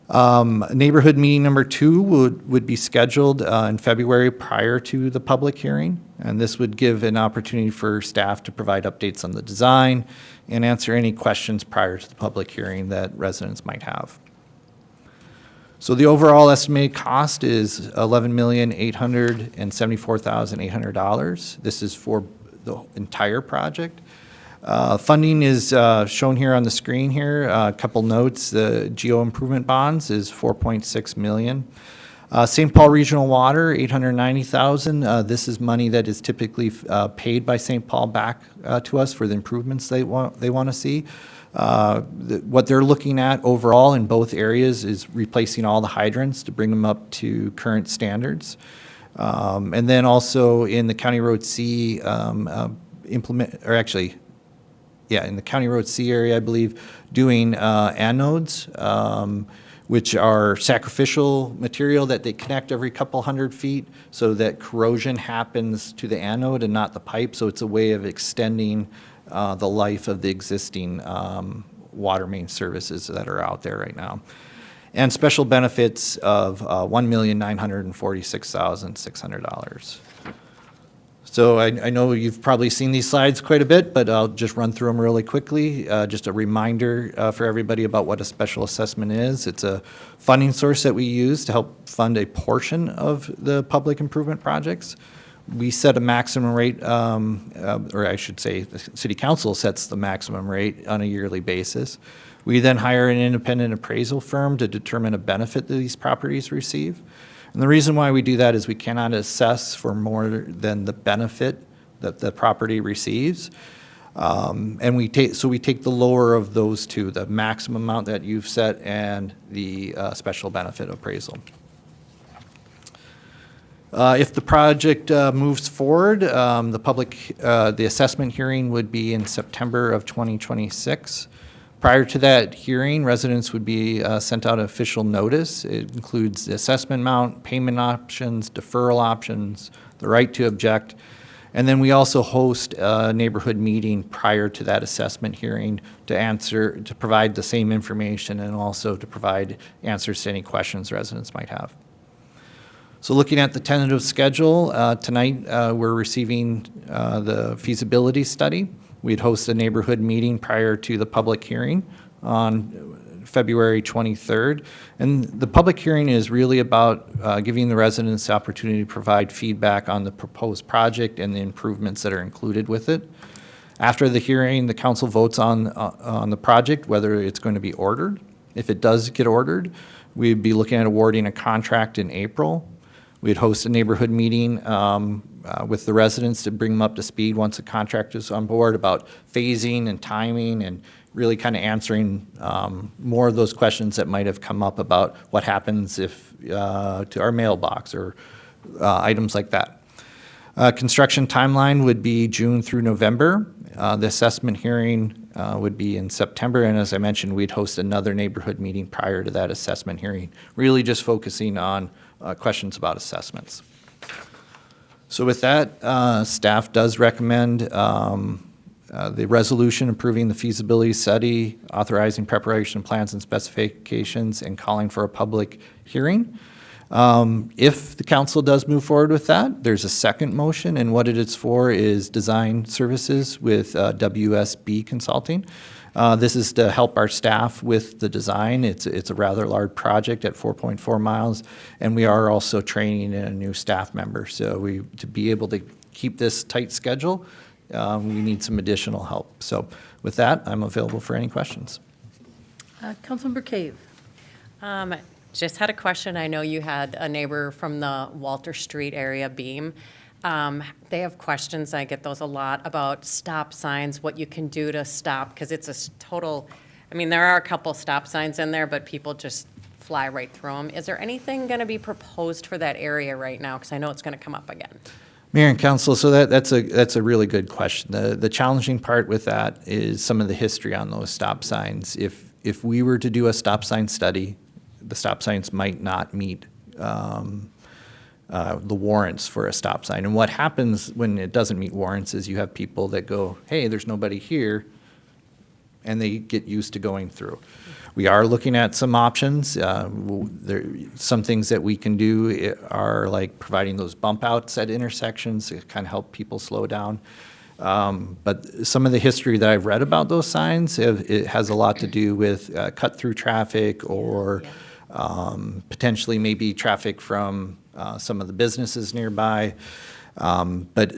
Neighborhood meeting number 2 would be scheduled in February prior to the public hearing, and this would give an opportunity for staff to provide updates on the design and answer any questions prior to the public hearing that residents might have. So the overall estimated cost is $11,874,800. This is for the entire project. Funding is shown here on the screen here. A couple notes, the geo improvement bonds is $4.6 million. St. Paul Regional Water, $890,000. This is money that is typically paid by St. Paul back to us for the improvements they want to see. What they're looking at overall in both areas is replacing all the hydrants to bring them up to current standards. And then also in the County Road C in the County Road C area, I believe, doing anodes, which are sacrificial material that they connect every couple hundred feet so that corrosion happens to the anode and not the pipe. So it's a way of extending the life of the existing water main services that are out there right now. And special benefits of $1,946,600. So I know you've probably seen these slides quite a bit, but I'll just run through them really quickly. Just a reminder for everybody about what a special assessment is. It's a funding source that we use to help fund a portion of the public improvement projects. We set a maximum rate, or I should say the City Council sets the maximum rate on a yearly basis. We then hire an independent appraisal firm to determine a benefit that these properties receive. And the reason why we do that is we cannot assess for more than the benefit that the property receives. And we take the lower of those two, the maximum amount that you've set and the special benefit appraisal. If the project moves forward, the assessment hearing would be in September of 2026. Prior to that hearing, residents would be sent out an official notice. It includes the assessment amount, payment options, deferral options, the right to object. And then we also host a neighborhood meeting prior to that assessment hearing to provide the same information and also to provide answers to any questions residents might have. So looking at the tentative schedule, tonight we're receiving the feasibility study. We'd host a neighborhood meeting prior to the public hearing on February 23rd. And the public hearing is really about giving the residents the opportunity to provide feedback on the proposed project and the improvements that are included with it. After the hearing, the council votes on the project, whether it's going to be ordered. If it does get ordered, we'd be looking at awarding a contract in April. We'd host a neighborhood meeting with the residents to bring them up to speed once the contract is on board about phasing and timing and really kind of answering more of those questions that might have come up about what happens if to our mailbox or items like that. Construction timeline would be June through November. The assessment hearing would be in September, and as I mentioned, we'd host another neighborhood meeting prior to that assessment hearing, really just focusing on questions about assessments. So with that, staff does recommend the resolution approving the feasibility study, authorizing preparation plans and specifications, and calling for a public hearing. If the council does move forward with that, there's a second motion, and what it is for is design services with WSB Consulting. This is to help our staff with the design. It's a rather large project at 4.4 miles, and we are also training in a new staff member. So to be able to keep this tight schedule, we need some additional help. So with that, I'm available for any questions. Councilmember Cave. Just had a question. I know you had a neighbor from the Walter Street area, Beam. They have questions, I get those a lot, about stop signs, what you can do to stop, because it's a total, I mean, there are a couple stop signs in there, but people just fly right through them. Is there anything going to be proposed for that area right now? Because I know it's going to come up again. Mayor and council, so that's a really good question. The challenging part with that is some of the history on those stop signs. If we were to do a stop sign study, the stop signs might not meet the warrants for a stop sign. And what happens when it doesn't meet warrants is you have people that go, hey, there's nobody here, and they get used to going through. We are looking at some options. Some things that we can do are like providing those bump outs at intersections to kind of help people slow down. But some of the history that I've read about those signs, it has a lot to do with cut-through traffic or potentially maybe traffic from some of the businesses nearby. But,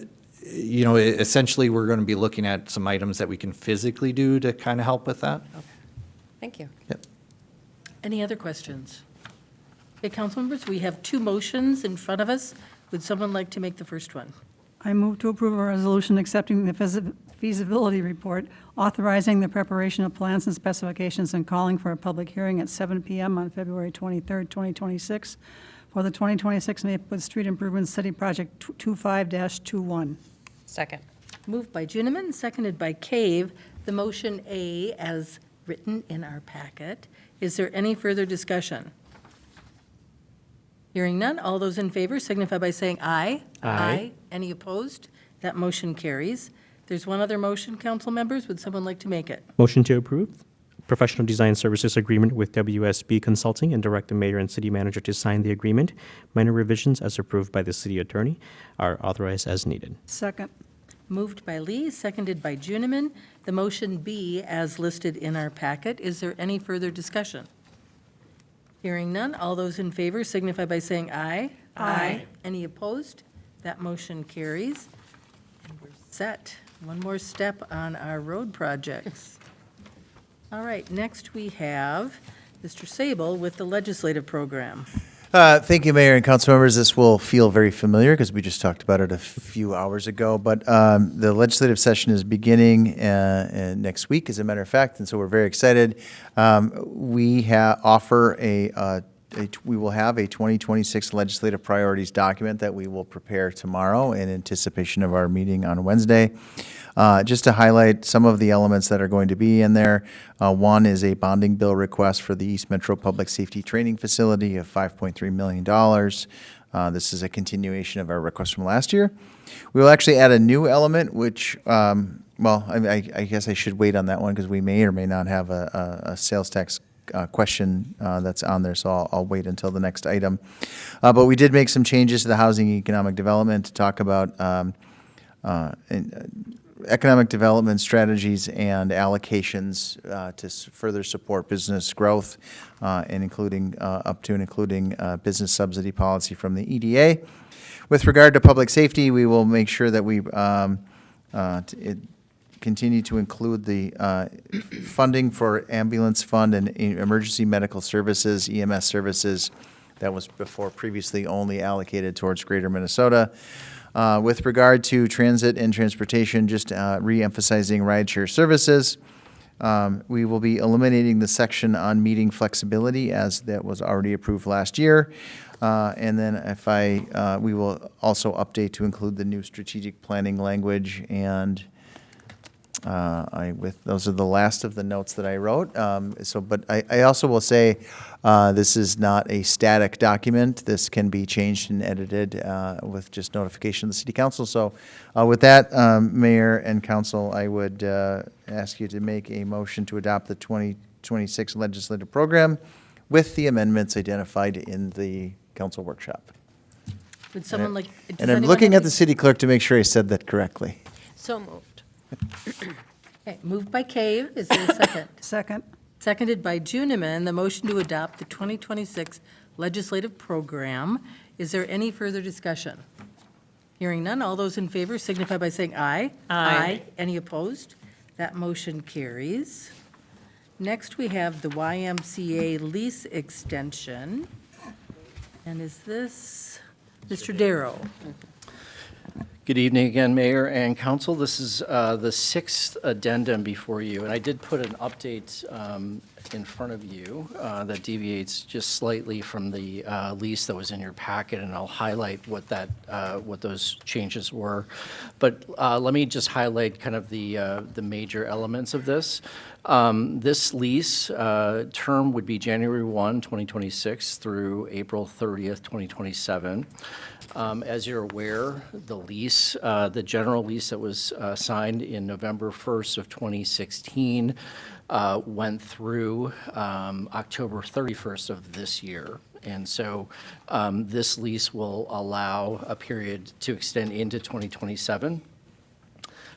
you know, essentially, we're going to be looking at some items that we can physically do to kind of help with that. Okay. Thank you. Yep. Any other questions? Okay, council members, we have two motions in front of us. Would someone like to make the first one? I move to approve a resolution accepting the feasibility report, authorizing the preparation of plans and specifications, and calling for a public hearing at 7 p.m. on February 23rd, 2026, for the 2026 Maplewood Street Improvement City Project 25-21. Second. Moved by Juniman, seconded by Cave. The motion A, as written in our packet. Is there any further discussion? Hearing none, all those in favor signify by saying aye. Aye. Any opposed? That motion carries. There's one other motion, council members. Would someone like to make it? Motion to approve professional design services agreement with WSB Consulting and direct the mayor and city manager to sign the agreement. Minor revisions as approved by the city attorney are authorized as needed. Second. Moved by Lee, seconded by Juniman. The motion B, as listed in our packet. Is there any further discussion? Hearing none, all those in favor signify by saying aye. Aye. Any opposed? That motion carries. And we're set. One more step on our road projects. All right, next we have Mr. Sable with the legislative program. Thank you, Mayor and council members. This will feel very familiar because we just talked about it a few hours ago. But the legislative session is beginning next week, as a matter of fact, and so we're very excited. We will have a 2026 legislative priorities document that we will prepare tomorrow in anticipation of our meeting on Wednesday. Just to highlight some of the elements that are going to be in there, one is a bonding bill request for the East Metro Public Safety Training Facility of $5.3 million. This is a continuation of our request from last year. We will actually add a new element, which, I guess I should wait on that one because we may or may not have a sales tax question that's on there, so I'll wait until the next item. But we did make some changes to the housing and economic development to talk about economic development strategies and allocations to further support business growth, and including business subsidy policy from the EDA. With regard to public safety, we will make sure that we continue to include the funding for ambulance fund and emergency medical services, EMS services, that was before previously only allocated towards Greater Minnesota. With regard to transit and transportation, just re-emphasizing rideshare services. We will be eliminating the section on meeting flexibility as that was already approved last year. And then we will also update to include the new strategic planning language, and those are the last of the notes that I wrote. But I also will say this is not a static document. This can be changed and edited with just notification of the City Council. So with that, Mayor and Council, I would ask you to make a motion to adopt the 2026 legislative program with the amendments identified in the council workshop. Would someone like? And I'm looking at the city clerk to make sure I said that correctly. So moved. Okay, moved by Cave. Is there a second? Second. Seconded by Juniman. The motion to adopt the 2026 legislative program. Is there any further discussion? Hearing none, all those in favor signify by saying aye. Aye. Any opposed? That motion carries. Next, we have the YMCA lease extension. And is this Mr. Darrow? Good evening again, Mayor and Council. This is the sixth addendum before you, and I did put an update in front of you that deviates just slightly from the lease that was in your packet, and I'll highlight what those changes were. But let me just highlight kind of the major elements of this. This lease term would be January 1, 2026 through April 30th, 2027. As you're aware, the lease, the general lease that was signed in November 1st of 2016 went through October 31st of this year. And so this lease will allow a period to extend into 2027.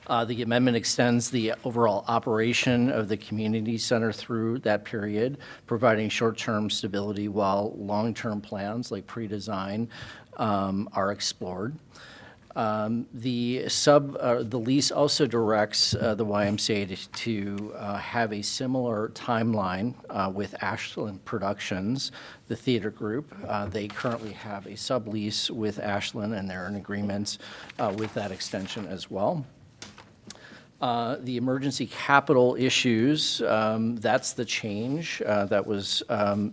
The amendment extends the overall operation of the community center through that period, providing short-term stability while long-term plans like pre-design are explored. The lease also directs the YMCA to have a similar timeline with Ashland Productions, the theater group. They currently have a sublease with Ashland, and they're in agreement with that extension as well. The emergency capital issues, that's the change that was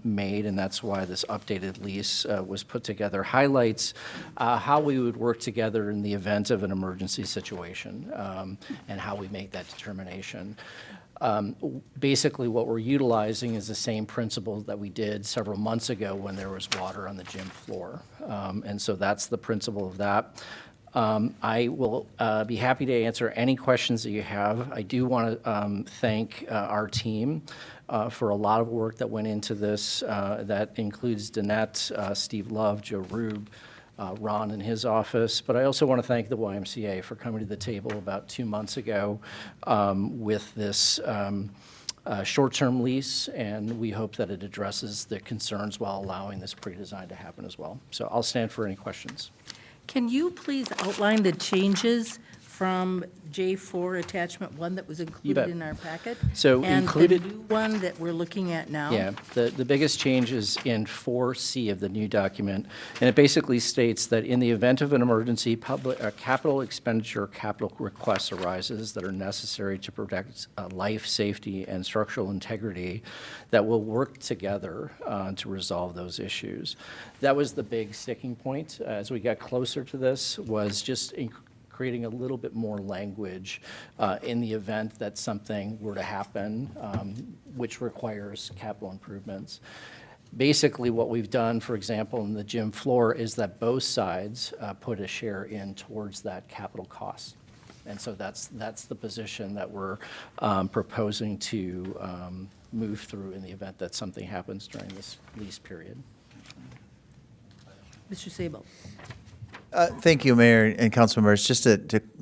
made, and that's why this updated lease was put together. Highlights how we would work together in the event of an emergency situation and how we make that determination. Basically, what we're utilizing is the same principle that we did several months ago when there was water on the gym floor. And so that's the principle of that. I will be happy to answer any questions that you have. I do want to thank our team for a lot of work that went into this. That includes Danette, Steve Love, Joe Rube, Ron in his office. But I also want to thank the YMCA for coming to the table about 2 months ago with this short-term lease, and we hope that it addresses the concerns while allowing this pre-design to happen as well. So I'll stand for any questions. Can you please outline the changes from J4 Attachment 1 that was included bet. in our packet? So included- And the new one that we're looking at now? Yeah, the biggest change is in 4C of the new document, and it basically states that in the event of an emergency, capital expenditure, capital request arises that are necessary to protect life, safety, and structural integrity, that will work together to resolve those issues. That was the big sticking point as we got closer to this, was just creating a little bit more language in the event that something were to happen, which requires capital improvements. Basically, what we've done, for example, in the gym floor, is that both sides put a share in towards that capital cost. And so that's the position that we're proposing to move through in the event that something happens during this lease period. Mr. Sable? Thank you, Mayor and council members. Just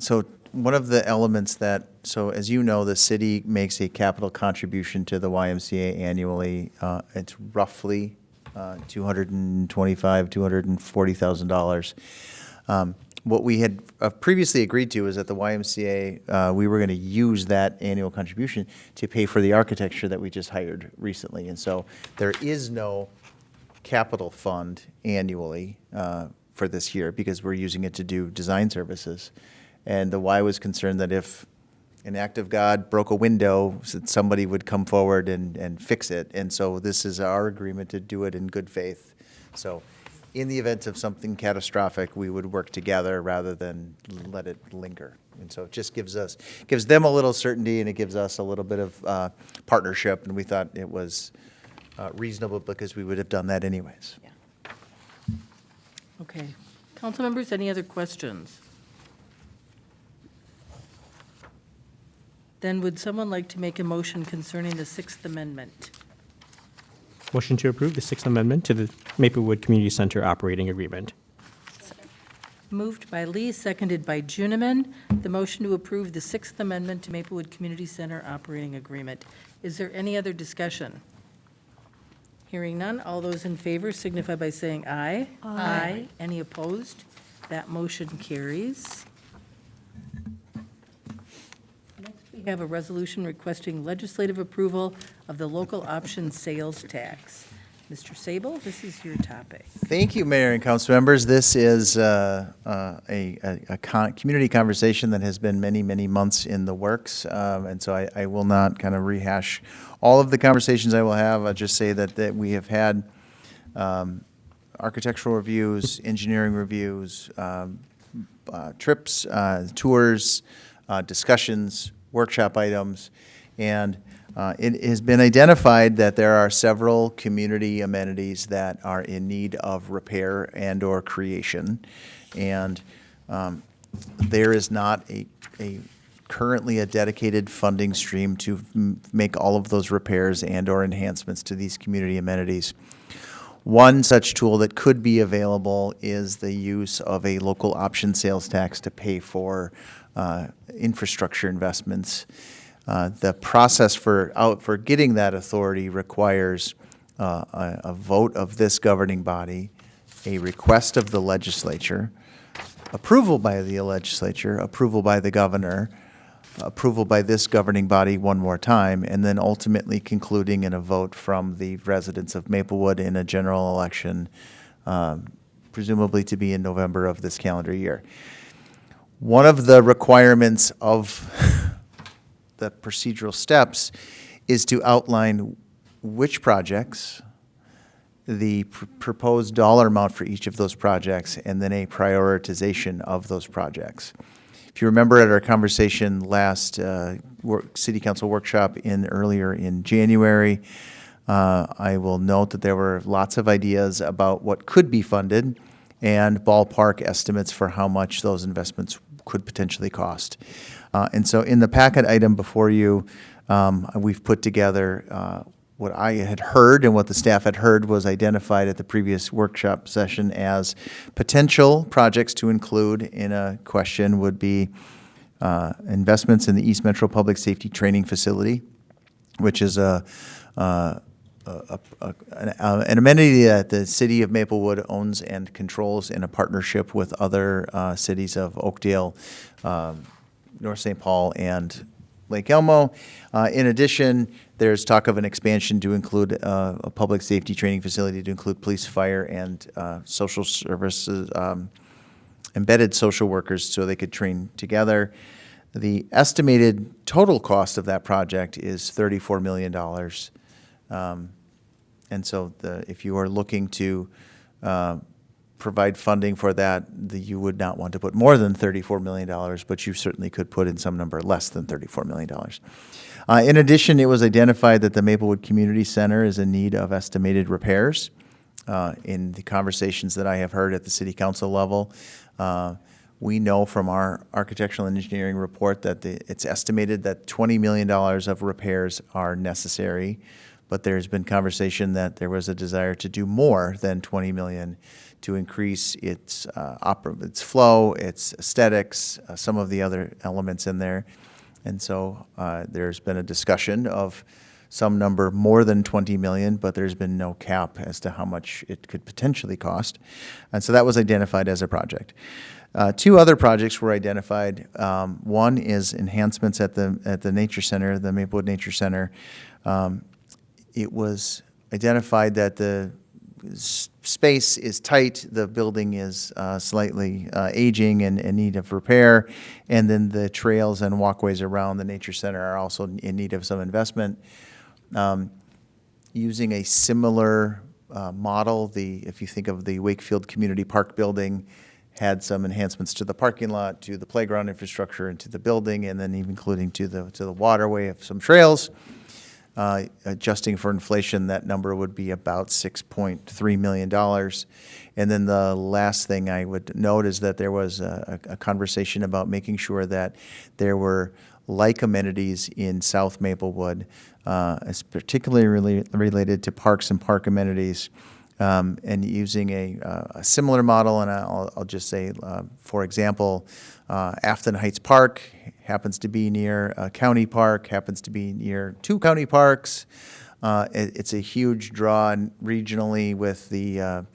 so one of the elements that, so as you know, the city makes a capital contribution to the YMCA annually. It's roughly $240,000. What we had previously agreed to is that the YMCA, we were going to use that annual contribution to pay for the architecture that we just hired recently. And so there is no capital fund annually for this year because we're using it to do design services. And the Y was concerned that if an act of God broke a window, that somebody would come forward and fix it. And so this is our agreement to do it in good faith. So in the event of something catastrophic, we would work together rather than let it linger. And so it just gives them a little certainty, and it gives us a little bit of partnership. And we thought it was reasonable because we would have done that anyways. Yeah. Okay. Council members, any other questions? Then would someone like to make a motion concerning the Sixth Amendment? Motion to approve the Sixth Amendment to the Maplewood Community Center operating agreement. Moved by Lee, seconded by Juniman. The motion to approve the Sixth Amendment to Maplewood Community Center operating agreement. Is there any other discussion? Hearing none, all those in favor signify by saying aye. Aye. Any opposed? That motion carries. Next, we have a resolution requesting legislative approval of the local option sales tax. Mr. Sable, this is your topic. Thank you, Mayor and council members. This is a community conversation that has been many, many months in the works, and so I will not kind of rehash all of the conversations I will have. I'll just say that we have had architectural reviews, engineering reviews, trips, tours, discussions, workshop items, and it has been identified that there are several community amenities that are in need of repair and/or creation, and there is not currently a dedicated funding stream to make all of those repairs and/or enhancements to these community amenities. One such tool that could be available is the use of a local option sales tax to pay for infrastructure investments. The process for getting that authority requires a vote of this governing body, a request of the legislature, approval by the legislature, approval by the governor, approval by this governing body one more time, and then ultimately concluding in a vote from the residents of Maplewood in a general election, presumably to be in November of this calendar year. One of the requirements of the procedural steps is to outline which projects, the proposed dollar amount for each of those projects, and then a prioritization of those projects. If you remember at our conversation last City Council workshop earlier in January, I will note that there were lots of ideas about what could be funded and ballpark estimates for how much those investments could potentially cost. And so in the packet item before you, we've put together what I had heard and what the staff had heard was identified at the previous workshop session as potential projects to include in a question would be investments in the East Metro Public Safety Training Facility, which is an amenity that the city of Maplewood owns and controls in a partnership with other cities of Oakdale, North St. Paul, and Lake Elmo. In addition, there's talk of an expansion to include a public safety training facility to include police, fire, and social services, embedded social workers so they could train together. The estimated total cost of that project is $34 million. And so if you are looking to provide funding for that, you would not want to put more than $34 million, but you certainly could put in some number less than $34 million. In addition, it was identified that the Maplewood Community Center is in need of estimated repairs. In the conversations that I have heard at the City Council level, we know from our architectural and engineering report that it's estimated that $20 million of repairs are necessary, but there's been conversation that there was a desire to do more than $20 million to increase its flow, its aesthetics, some of the other elements in there. And so there's been a discussion of some number more than $20 million, but there's been no cap as to how much it could potentially cost. And so that was identified as a project. Two other projects were identified. One is enhancements at the Nature Center, the Maplewood Nature Center. It was identified that the space is tight, the building is slightly aging and in need of repair, and then the trails and walkways around the Nature Center are also in need of some investment. Using a similar model, if you think of the Wakefield Community Park building, had some enhancements to the parking lot, to the playground infrastructure, and to the building, and then even including to the waterway of some trails. Adjusting for inflation, that number would be about $6.3 million. And then the last thing I would note is that there was a conversation about making sure that there were like amenities in South Maplewood, as particularly related to parks and park amenities, and using a similar model. And I'll just say, for example, Afton Heights Park happens to be near a county park, happens to be near two county parks. It's a huge draw regionally with the, I'll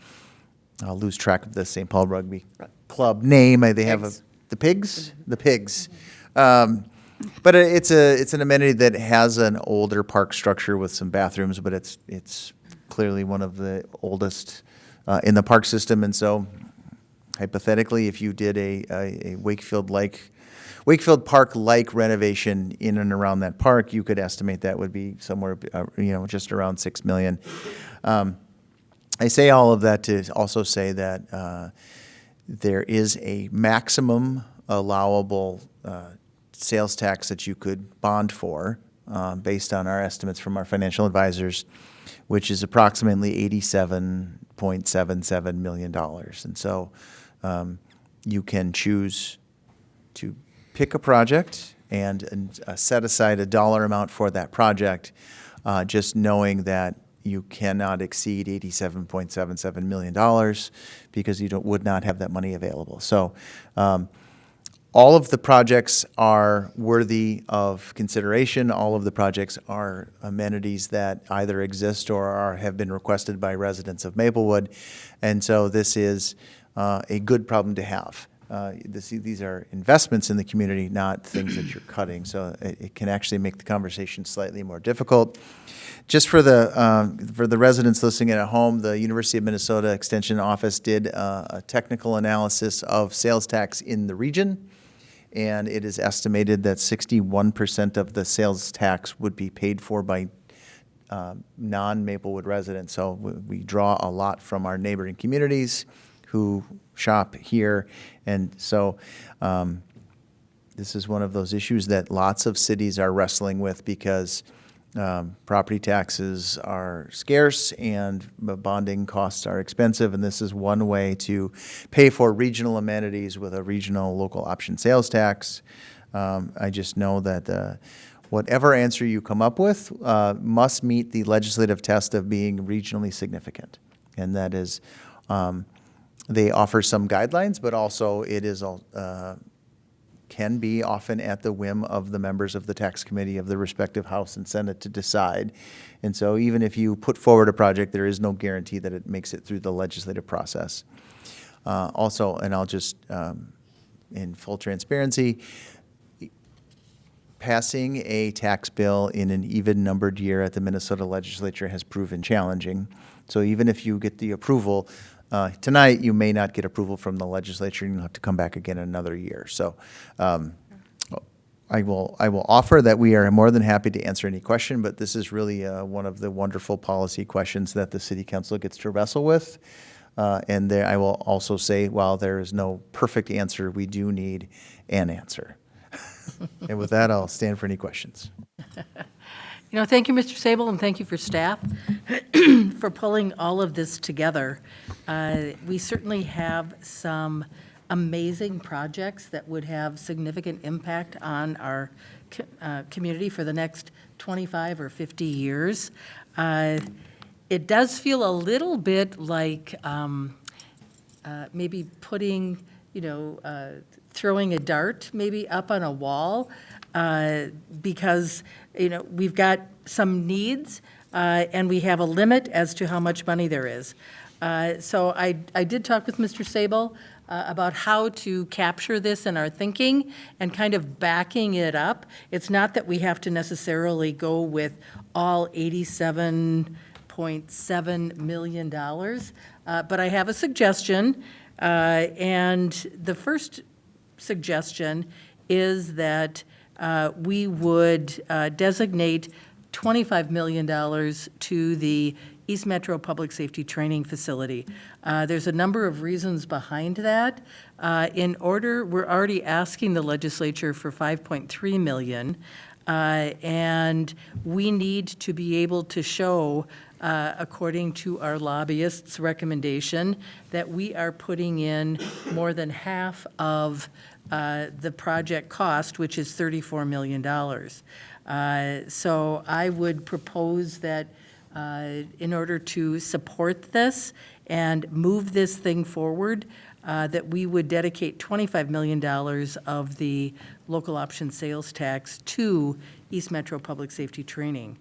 lose track of the St. Paul Rugby club name. They have Pigs. the pigs? The pigs. But it's an amenity that has an older park structure with some bathrooms, but it's clearly one of the oldest in the park system. And so hypothetically, if you did a Wakefield Park-like renovation in and around that park, you could estimate that would be somewhere, just around $6 million. I say all of that to also say that there is a maximum allowable sales tax that you could bond for, based on our estimates from our financial advisors, which is approximately $87.77 million. And so you can choose to pick a project and set aside a dollar amount for that project, just knowing that you cannot exceed $87.77 million because you would not have that money available. So all of the projects are worthy of consideration. All of the projects are amenities that either exist or have been requested by residents of Maplewood. And so this is a good problem to have. These are investments in the community, not things that you're cutting. So it can actually make the conversation slightly more difficult. Just for the residents listening at home, the University of Minnesota Extension Office did a technical analysis of sales tax in the region, and it is estimated that 61% of the sales tax would be paid for by non-Maplewood residents. So we draw a lot from our neighboring communities who shop here, and so this is one of those issues that lots of cities are wrestling with because property taxes are scarce and bonding costs are expensive, and this is one way to pay for regional amenities with a regional local option sales tax. I just know that whatever answer you come up with must meet the legislative test of being regionally significant, and that is they offer some guidelines, but also it is can be often at the whim of the members of the tax committee of the respective House and Senate to decide. And so even if you put forward a project, there is no guarantee that it makes it through the legislative process. Also, and I'll just, in full transparency, passing a tax bill in an even-numbered year at the Minnesota legislature has proven challenging. So even if you get the approval, tonight, you may not get approval from the legislature, and you'll have to come back again in another year. So I will offer that we are more than happy to answer any question, but this is really one of the wonderful policy questions that the City Council gets to wrestle with. And there, I will also say, while there is no perfect answer, we do need an answer. And with that, I'll stand for any questions. Thank you, Mr. Sable, and thank you for staff for pulling all of this together. We certainly have some amazing projects that would have significant impact on our community for the next 25 or 50 years. It does feel a little bit like maybe putting, throwing a dart maybe up on a wall, because we've got some needs and we have a limit as to how much money there is. So I did talk with Mr. Sable about how to capture this in our thinking and kind of backing it up. It's not that we have to necessarily go with all $87.7 million, but I have a suggestion, and the first suggestion is that we would designate $25 million to the East Metro Public Safety Training Facility. There's a number of reasons behind that. We're already asking the legislature for $5.3 million, and we need to be able to show, according to our lobbyists' recommendation, that we are putting in more than half of the project cost, which is $34 million. So I would propose that in order to support this and move this thing forward, that we would dedicate $25 million of the local option sales tax to East Metro Public Safety Training.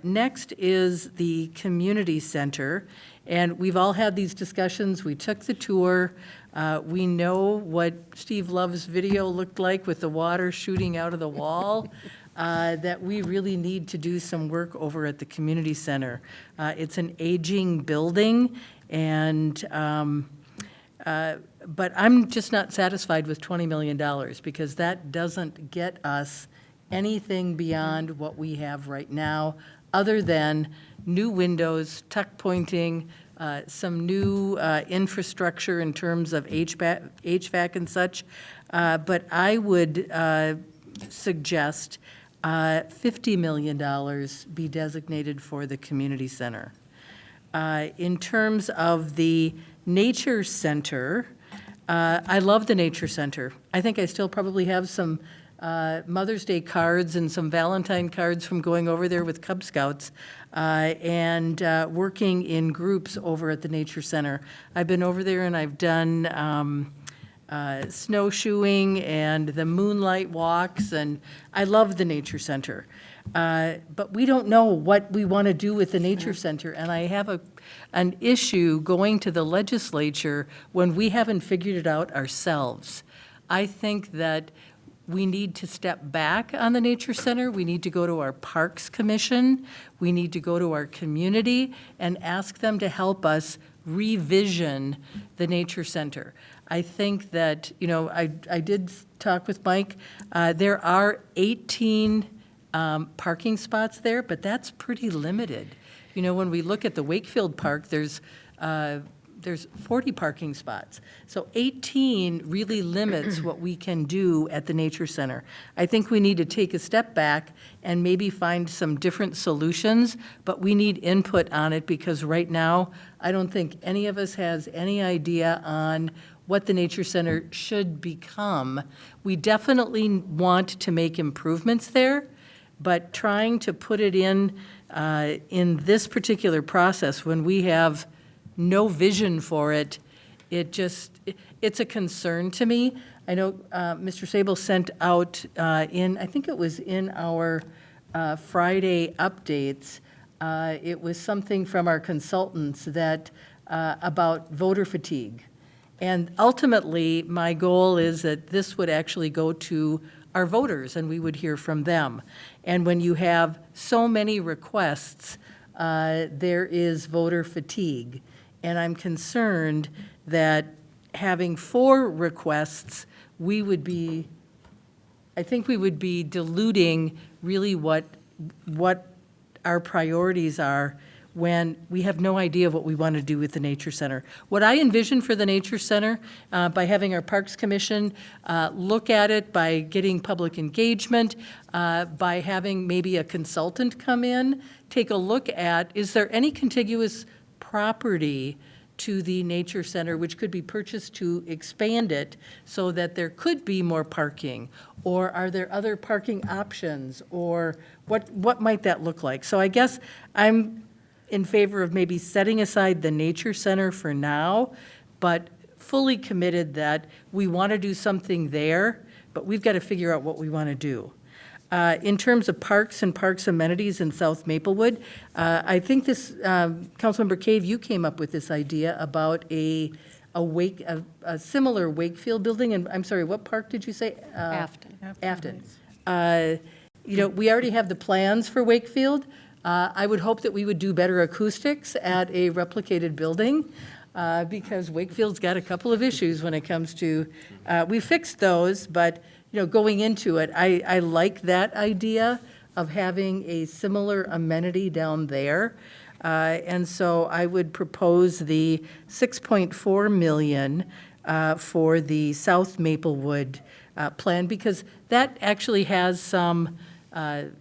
Next is the community center, and we've all had these discussions. We took the tour. We know what Steve Love's video looked like with the water shooting out of the wall, that we really need to do some work over at the community center. It's an aging building, and but I'm just not satisfied with $20 million, because that doesn't get us anything beyond what we have right now, other than new windows, tuck pointing, some new infrastructure in terms of HVAC and such. But I would suggest $50 million be designated for the community center. In terms of the nature center, I love the nature center. I think I still probably have some Mother's Day cards and some Valentine cards from going over there with Cub Scouts and working in groups over at the Nature Center. I've been over there and I've done snowshoeing and the moonlight walks, and I love the Nature Center. But we don't know what we want to do with the Nature Center, and I have an issue going to the legislature when we haven't figured it out ourselves. I think that we need to step back on the Nature Center. We need to go to our Parks Commission. We need to go to our community and ask them to help us revision the Nature Center. I think that, you know, I did talk with Mike. There are 18 parking spots there, but that's pretty limited. You know, when we look at the Wakefield Park, there's 40 parking spots. So 18 really limits what we can do at the Nature Center. I think we need to take a step back and maybe find some different solutions, but we need input on it, because right now, I don't think any of us has any idea on what the Nature Center should become. We definitely want to make improvements there, but trying to put it in this particular process when we have no vision for it, it's a concern to me. I know Mr. Sable sent out I think it was in our Friday updates, it was something from our consultants that, about voter fatigue. And ultimately, my goal is that this would actually go to our voters and we would hear from them. And when you have so many requests, there is voter fatigue. And I'm concerned that having 4 requests, I think we would be diluting really what our priorities are when we have no idea what we want to do with the Nature Center. What I envision for the Nature Center, by having our Parks Commission look at it, by getting public engagement, by having maybe a consultant come in, take a look at, is there any contiguous property to the Nature Center which could be purchased to expand it so that there could be more parking? Or are there other parking options? Or what might that look like? So I guess I'm in favor of maybe setting aside the Nature Center for now, but fully committed that we want to do something there, but we've got to figure out what we want to do. In terms of parks and parks amenities in South Maplewood, I think this, Councilmember Cave, you came up with this idea about a similar Wakefield building, and I'm sorry, what park did you say? Afton. Afton. You know, we already have the plans for Wakefield. I would hope that we would do better acoustics at a replicated building, because Wakefield's got a couple of issues when it comes to, we fixed those, but you know, going into it, I like that idea of having a similar amenity down there. And so I would propose the $6.4 million for the South Maplewood plan, because that actually has some,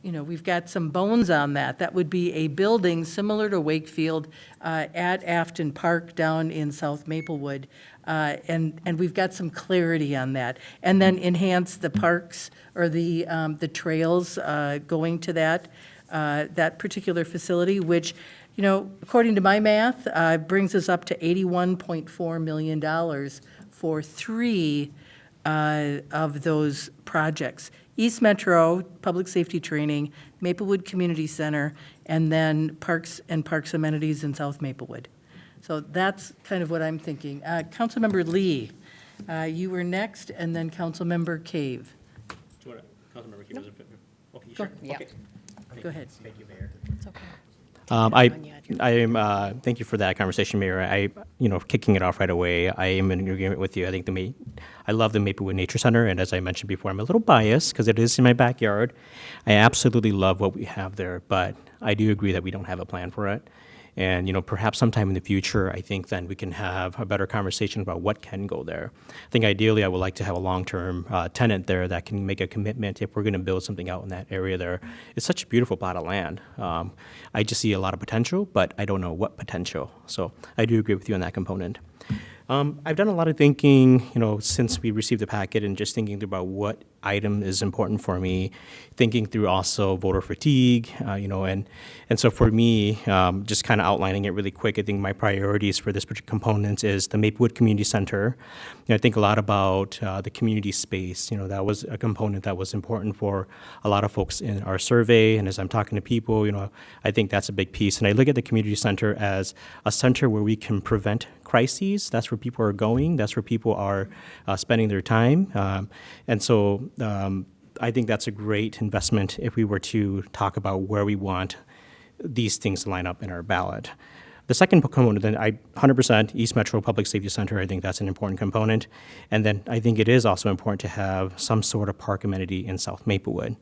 you know, we've got some bones on that. That would be a building similar to Wakefield at Afton Park down in South Maplewood. And we've got some clarity on that. And then enhance the parks or the trails going to that particular facility, which, you know, according to my math, brings us up to $81.4 million for 3 of those projects. East Metro, Public Safety Training, Maplewood Community Center, and then Parks and Parks Amenities in South Maplewood. So that's kind of what I'm thinking. Councilmember Lee, you were next, and then Councilmember Cave. Do you want to, Councilmember Hughes? Okay, Go. sure. Yeah. Okay. Go ahead. Thank you, Mayor. It's okay. Thank you for that conversation, Mayor. Kicking it off right away, I am in agreement with you. I think I love the Maplewood Nature Center, and as I mentioned before, I'm a little biased because it is in my backyard. I absolutely love what we have there, but I do agree that we don't have a plan for it. And, perhaps sometime in the future, I think then we can have a better conversation about what can go there. I think ideally I would like to have a long-term tenant there that can make a commitment if we're going to build something out in that area there. It's such a beautiful plot of land. I just see a lot of potential, but I don't know what potential. So I do agree with you on that component. I've done a lot of thinking, since we received the packet and just thinking about what item is important for me, thinking through also voter fatigue, and so for me, just kind of outlining it really quick, I think my priorities for this particular component is the Maplewood Community Center. I think a lot about the community space. That was a component that was important for a lot of folks in our survey, and as I'm talking to people, I think that's a big piece. And I look at the community center as a center where we can prevent crises. That's where people are going. That's where people are spending their time. And so I think that's a great investment if we were to talk about where we want these things to line up in our ballot. The second component, then 100% East Metro Public Safety Center, I think that's an important component. And then I think it is also important to have some sort of park amenity in South Maplewood.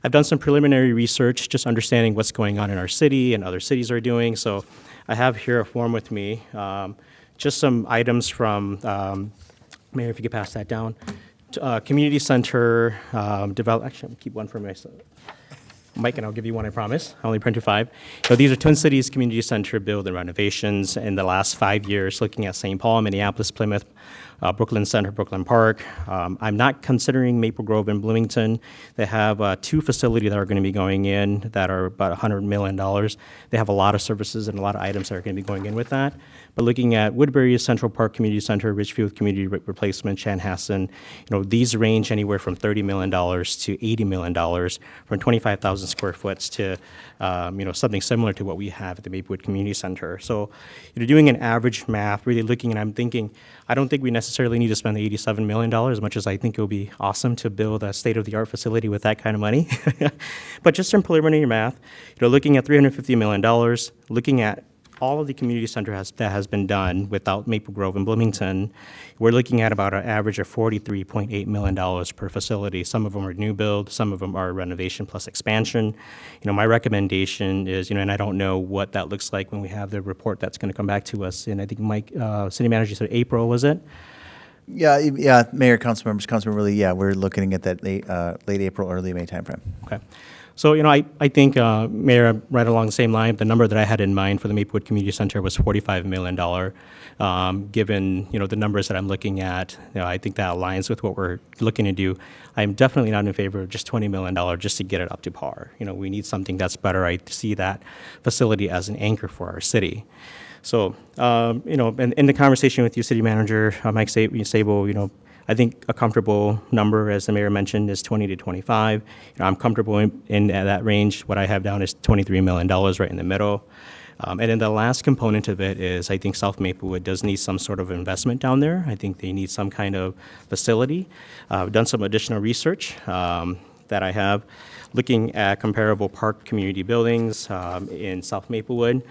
I've done some preliminary research, just understanding what's going on in our city and other cities are doing. So I have here a form with me. Just some items from, Mayor, if you could pass that down. Community center, actually, I'll keep one for myself. Mike, and I'll give you one, I promise. I only printed 5. So these are Twin Cities Community Center build and renovations in the last 5 years, looking at St. Paul, Minneapolis, Plymouth, Brooklyn Center, Brooklyn Park. I'm not considering Maple Grove and Bloomington. They have 2 facilities that are going to be going in that are about $100 million. They have a lot of services and a lot of items that are going to be going in with that. But looking at Woodbury Central Park Community Center, Richfield Community Replacement, Chanhassen, these range anywhere from $30 million to $80 million, from 25,000 square foot to, something similar to what we have at the Maplewood Community Center. So, doing an average math, really looking, and I'm thinking, I don't think we necessarily need to spend the $87 million, as much as I think it would be awesome to build a state-of-the-art facility with that kind of money. But just in preliminary math, looking at $350 million, looking at all of the community center that has been done without Maple Grove and Bloomington, we're looking at about an average of $43.8 million per facility. Some of them are new build, some of them are renovation plus expansion. My recommendation is, and I don't know what that looks like when we have the report that's going to come back to us. And I think Mike, city manager, said April, was it? Yeah, Mayor, council members, Councilmember Lee, we're looking at that late April, early May timeframe. Okay. So, I think, Mayor, right along the same line, the number that I had in mind for the Maplewood Community Center was $45 million. Given, the numbers that I'm looking at, I think that aligns with what we're looking to do. I'm definitely not in favor of just $20 million just to get it up to par. We need something that's better. I see that facility as an anchor for our city. So, in the conversation with you, City Manager Mike Sable, I think a comfortable number, as the mayor mentioned, is 20 to 25. I'm comfortable in that range. What I have down is $23 million right in the middle. And then the last component of it is I think South Maplewood does need some sort of investment down there. I think they need some kind of facility. I've done some additional research that I have looking at comparable park community buildings in South Maplewood.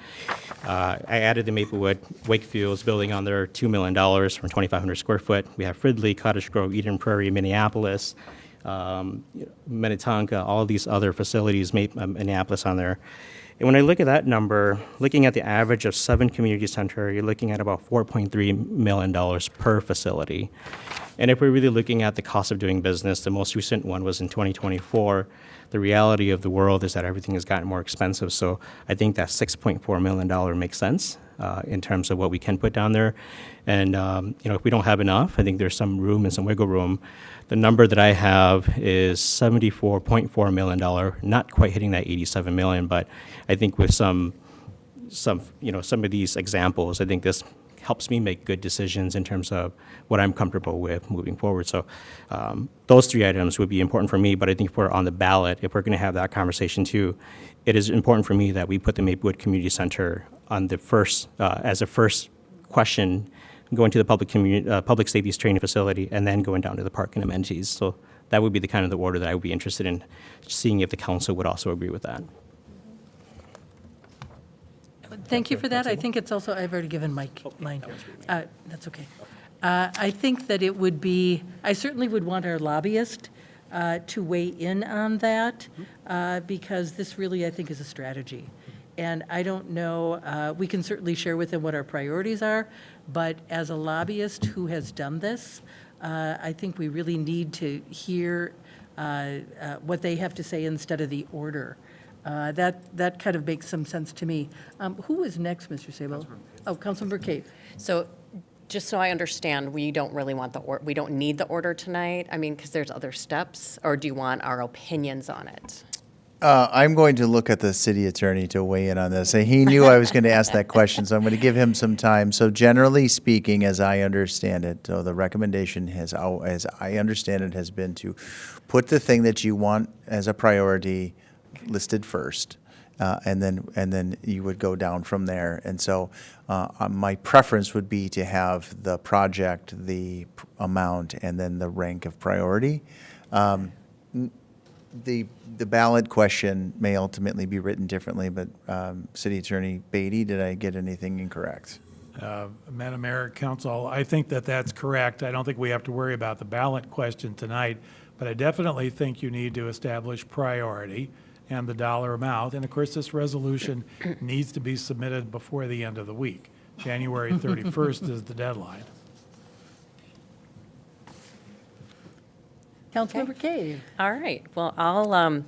I added the Maplewood Wakefield's building on there, $2 million from 2,500 square foot. We have Fridley, Cottage Grove, Eden Prairie, Minneapolis, Minnetonka, all these other facilities, Minneapolis on there. And when I look at that number, looking at the average of 7 community center, you're looking at about $4.3 million per facility. And if we're really looking at the cost of doing business, the most recent one was in 2024. The reality of the world is that everything has gotten more expensive. So I think that $6.4 million makes sense in terms of what we can put down there. And, if we don't have enough, I think there's some room and some wiggle room. The number that I have is $74.4 million, not quite hitting that $87 million, but I think with some of these examples, I think this helps me make good decisions in terms of what I'm comfortable with moving forward. So those three items would be important for me, but I think if we're on the ballot, if we're going to have that conversation too, it is important for me that we put the Maplewood Community Center on the first, as a first question, going to the public safety training facility, and then going down to the park and amenities. So that would be the kind of the order that I would be interested in seeing if the council would also agree with that. Thank you for that. I think it's also, I've already given Mike mine. That's okay. I think that it would be, I certainly would want our lobbyist to weigh in on that, because this really, I think, is a strategy. And I don't know, we can certainly share with them what our priorities are, but as a lobbyist who has done this, I think we really need to hear what they have to say instead of the order. That kind of makes some sense to me. Who is next, Mr. Sabo? Oh, Councilmember Cave. So just so I understand, we don't really want we don't need the order tonight? I mean, because there's other steps, or do you want our opinions on it? I'm going to look at the city attorney to weigh in on this. He knew I was going to ask that question, so I'm going to give him some time. So generally speaking, as I understand it, so the recommendation has, as I understand it, has been to put the thing that you want as a priority listed first, and then you would go down from there. And so my preference would be to have the project, the amount, and then the rank of priority. The ballot question may ultimately be written differently, but City Attorney Beatty, did I get anything incorrect? Madam Mayor, Council, I think that that's correct. I don't think we have to worry about the ballot question tonight, but I definitely think you need to establish priority and the dollar amount. And of course, this resolution needs to be submitted before the end of the week. January 31st is the deadline. Councilmember Cave. All right, well, I'll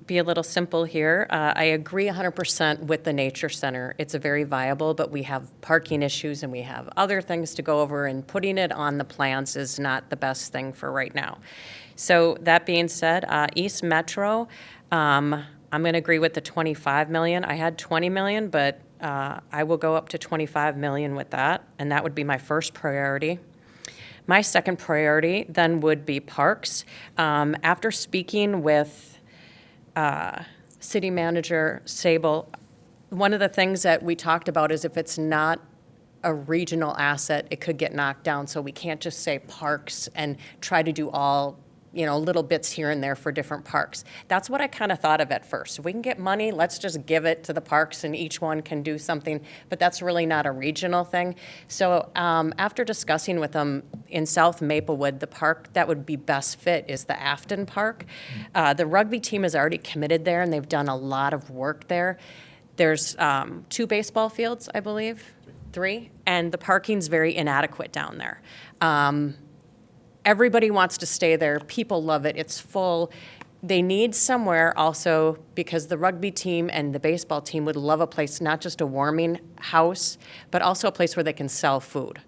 be a little simple here. I agree 100% with the Nature Center. It's a very viable, but we have parking issues and we have other things to go over, and putting it on the plans is not the best thing for right now. So that being said, East Metro, I'm going to agree with the 25 million. I had 20 million, but I will go up to 25 million with that, and that would be my first priority. My second priority then would be parks. After speaking with City Manager Sable, one of the things that we talked about is if it's not a regional asset, it could get knocked down. So we can't just say parks and try to do all, little bits here and there for different parks. That's what I kind of thought of at first. If we can get money, let's just give it to the parks and each one can do something, but that's really not a regional thing. So after discussing with them in South Maplewood, the park that would be best fit is the Afton Park. The rugby team is already committed there and they've done a lot of work there. There's 2 baseball fields, I believe, 3, and the parking's very inadequate down there. Everybody wants to stay there. People love it. It's full. They need somewhere also, because the rugby team and the baseball team would love a place, not just a warming house, but also a place where they can sell food.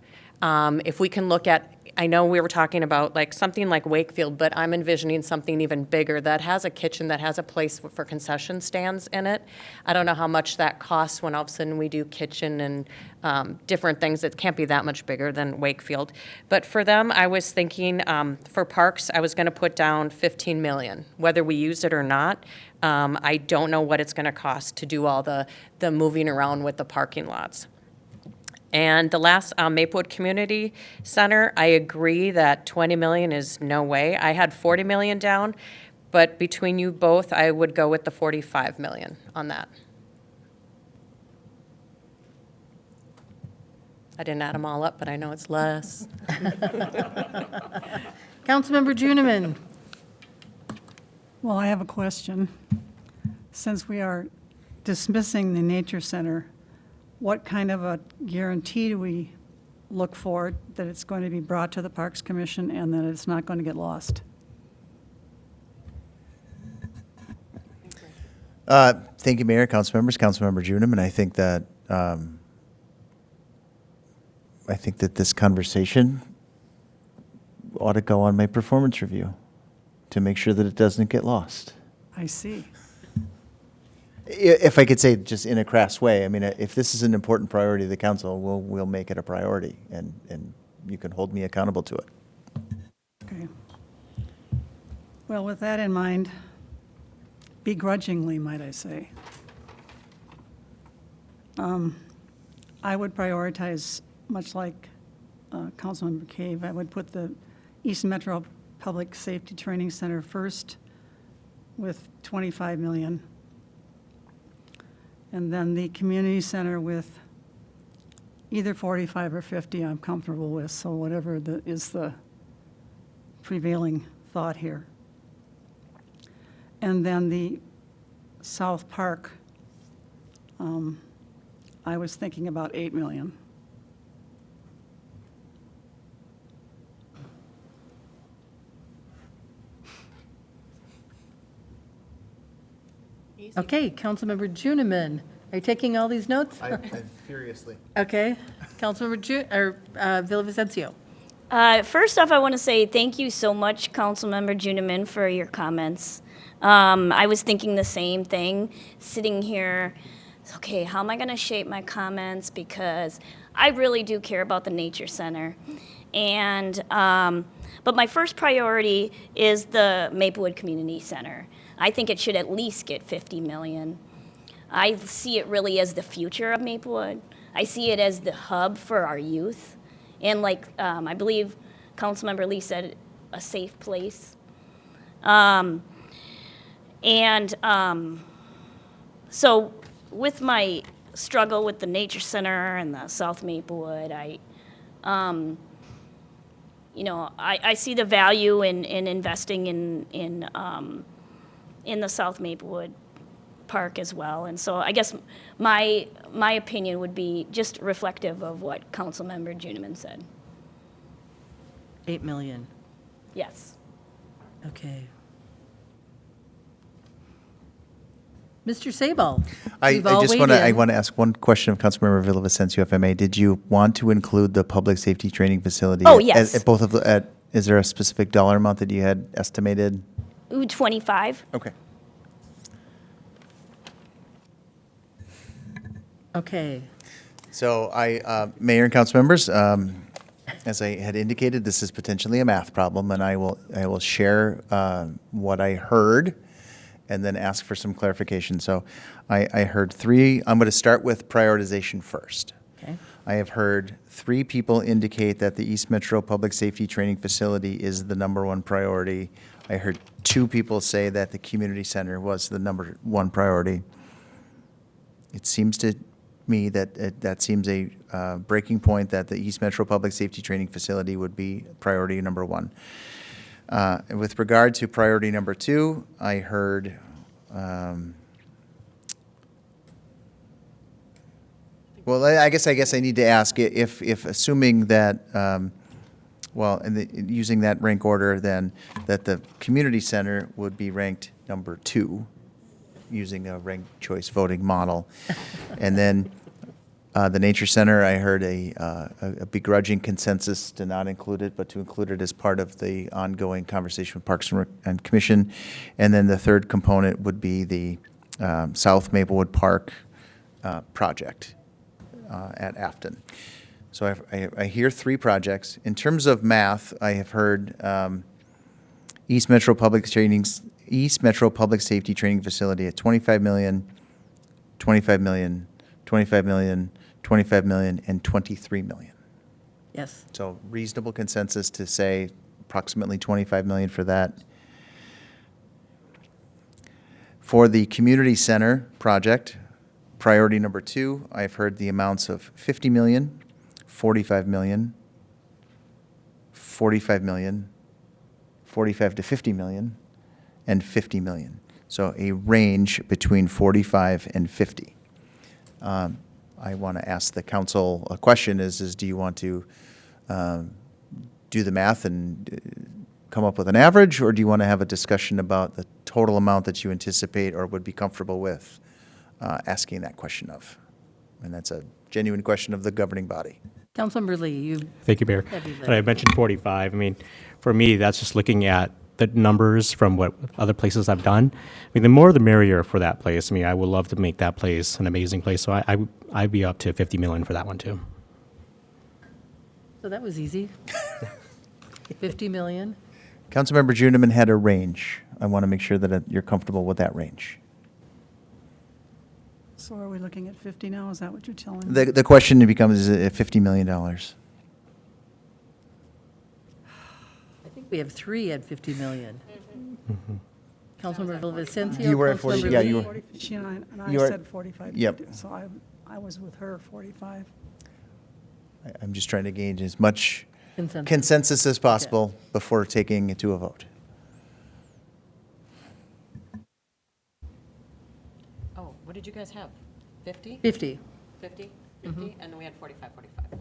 If we can look at, I know we were talking about like something like Wakefield, but I'm envisioning something even bigger that has a kitchen, that has a place for concession stands in it. I don't know how much that costs when all of a sudden we do kitchen and different things. It can't be that much bigger than Wakefield. But for them, I was thinking for parks, I was going to put down 15 million, whether we use it or not. I don't know what it's going to cost to do all the moving around with the parking lots. And the last, Maplewood Community Center, I agree that 20 million is no way. I had 40 million down, but between you both, I would go with the 45 million on that. I didn't add them all up, but I know it's less. Councilmember Juniman. Well, I have a question. Since we are dismissing the Nature Center, what kind of a guarantee do we look for that it's going to be brought to the Parks Commission and that it's not going to get lost? Thank you, Mayor, council members, Councilmember Junum, and I think that this conversation ought to go on my performance review to make sure that it doesn't get lost. I see. If I could say just in a crass way, I mean, if this is an important priority to the council, we'll make it a priority, and you can hold me accountable to it. Okay. Well, with that in mind, begrudgingly, might I say, I would prioritize, much like Councilmember Cave, I would put the East Metro Public Safety Training Center first with 25 million. And then the community center with either 45 or 50 I'm comfortable with, so whatever is the prevailing thought here. And then the South Park, I was thinking about 8 million. Okay, Councilmember Juniman, are you taking all these notes? Furiously. Okay, Councilmember Villavicencio. First off, I want to say thank you so much, Councilmember Juniman, for your comments. I was thinking the same thing, sitting here, okay, how am I going to shape my comments? Because I really do care about the Nature Center. And, but my first priority is the Maplewood Community Center. I think it should at least get 50 million. I see it really as the future of Maplewood. I see it as the hub for our youth. And like I believe Councilmember Lee said, a safe place. So with my struggle with the Nature Center and the South Maplewood, I see the value in investing in the South Maplewood Park as well. And so I guess my opinion would be just reflective of what Councilmember Juniman said. 8 million, Yes. okay. Mr. Sabal. I we've all just weighed want to, in. I want to ask one question of Councilmember Villavicencio, if I may. Did you want to include the public safety training facility? Oh, yes. At both of the, is there a specific dollar amount that you had estimated? Ooh, 25. Okay. Okay, So Mayor and council members, as I had indicated, this is potentially a math problem, and I will share what I heard and then ask for some clarification. So I heard three. I'm going to start with prioritization first. okay, I have heard three people indicate that the East Metro Public Safety Training Facility is the number one priority. I heard two people say that the community center was the number one priority. It seems to me that that seems a breaking point, that the East Metro Public Safety Training Facility would be priority number one. With regard to priority number two, I heard well, I guess I need to ask if assuming that, using that rank order, then that the community center would be ranked number two, using a ranked choice voting model, and then the Nature Center, I heard a begrudging consensus to not include it, but to include it as part of the ongoing conversation with Parks and Commission, and then the third component would be the South Maplewood Park project at Afton. So I hear three projects. In terms of math, I have heard East Metro Public Safety Training Facility at 25 million, 25 million, 25 million, 25 million, and 23 million. yes. So reasonable consensus to say approximately 25 million for that. For the community center project, priority number two, I've heard the amounts of 50 million, 45 million, 45 million, 45 to 50 million, and 50 million. So a range between 45 and 50. I want to ask the council a question is do you want to do the math and come up with an average, or do you want to have a discussion about the total amount that you anticipate or would be comfortable with asking that question of? And that's a genuine question of the governing body. Councilmember Lee, you, Thank you, Mayor. Heavy lift. And I mentioned 45. I mean, for me, that's just looking at the numbers from what other places I've done. I mean, the more the merrier for that place. I mean, I would love to make that place an amazing place. So I'd be up to 50 million for that one too. So that was easy. 50 million. Councilmember Juniman had a range. I want to make sure that you're comfortable with that range. So are we looking at 50 now? Is that what you're telling me? The question becomes, is it $50 million? I think we have 3 at 50 million. Councilmember Villavicencio. You were at Councilmember 40, yeah, Lee. you were. 40 She and I You are- said 45. Yep. So I was with her, 45. I'm just trying to gauge as much Consensus. consensus as possible before taking it to a vote. Oh, what did you guys have? 50? 50. 50? 50? And then we had 45, 45.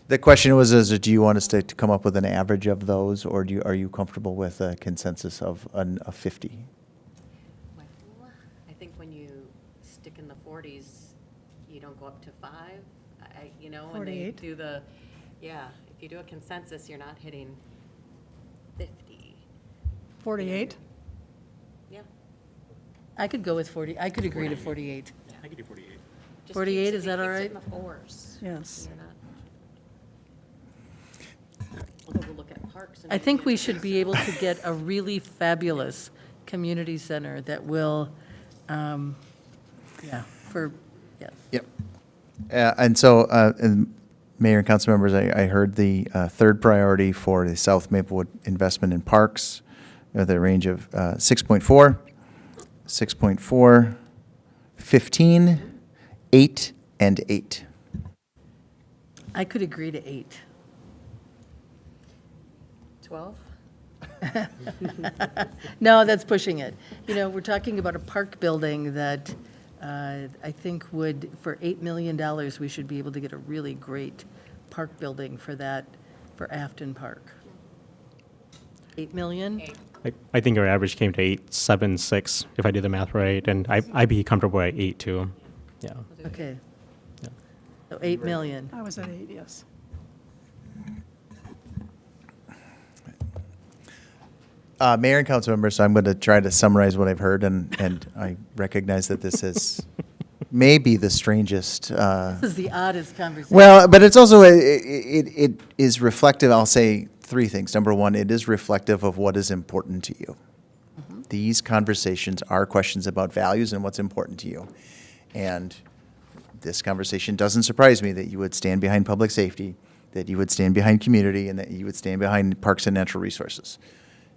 The question was, do you want us to come up with an average of those, or are you comfortable with a consensus of 50? Well, I think when you stick in the 40s, you don't go up to 5. When they 48? do the, yeah, if you do a consensus, you're not hitting 50. 48? Yeah. I could go with 40. I could agree to 48. I could do 48. Just 48, keeps it- is that all It right? keeps it in the 4s. Yes. You're not. Although we'll look at parks and. I think we should be able to get a really fabulous community center that will, yes. Yep. And so, and Mayor and council members, I heard the third priority for the South Maplewood investment in parks, the range of 6.4, 6.4, 15, 8, and 8. I could agree to 8. 12? No, that's pushing it. We're talking about a park building that I think would, for $8 million, we should be able to get a really great park building for that, for Afton Park. 8 million? I think our average came to 8.76 if I did the math right, and I'd be comfortable at 8 too. Yeah. Okay. So 8 million. I was at 8, yes. Mayor and council members, so I'm going to try to summarize what I've heard, and I recognize that this is maybe the strangest. This is the oddest conversation. Well, but it's also, it is reflective, I'll say 3 things. Number 1, it is reflective of what is important to you. These conversations are questions about values and what's important to you. And this conversation doesn't surprise me that you would stand behind public safety, that you would stand behind community, and that you would stand behind parks and natural resources.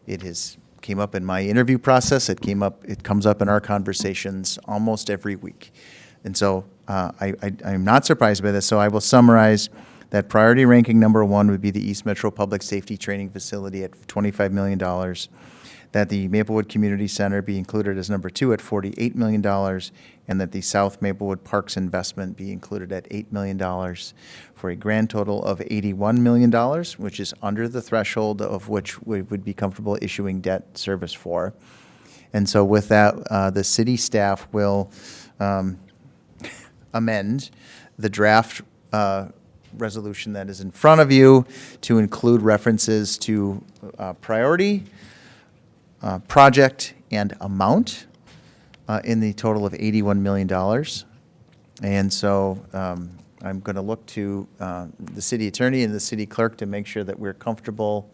It came up in my interview process. It comes up in our conversations almost every week. And so I'm not surprised by this. So I will summarize that priority ranking number 1 would be the East Metro Public Safety Training Facility at $25 million. That the Maplewood Community Center be included as number 2 at $48 million, and that the South Maplewood Parks investment be included at $8 million, for a grand total of $81 million, which is under the threshold of which we would be comfortable issuing debt service for. And so with that, the city staff will amend the draft resolution that is in front of you to include references to priority, project, and amount in the total of $81 million. And so I'm going to look to the city attorney and the city clerk to make sure that we're comfortable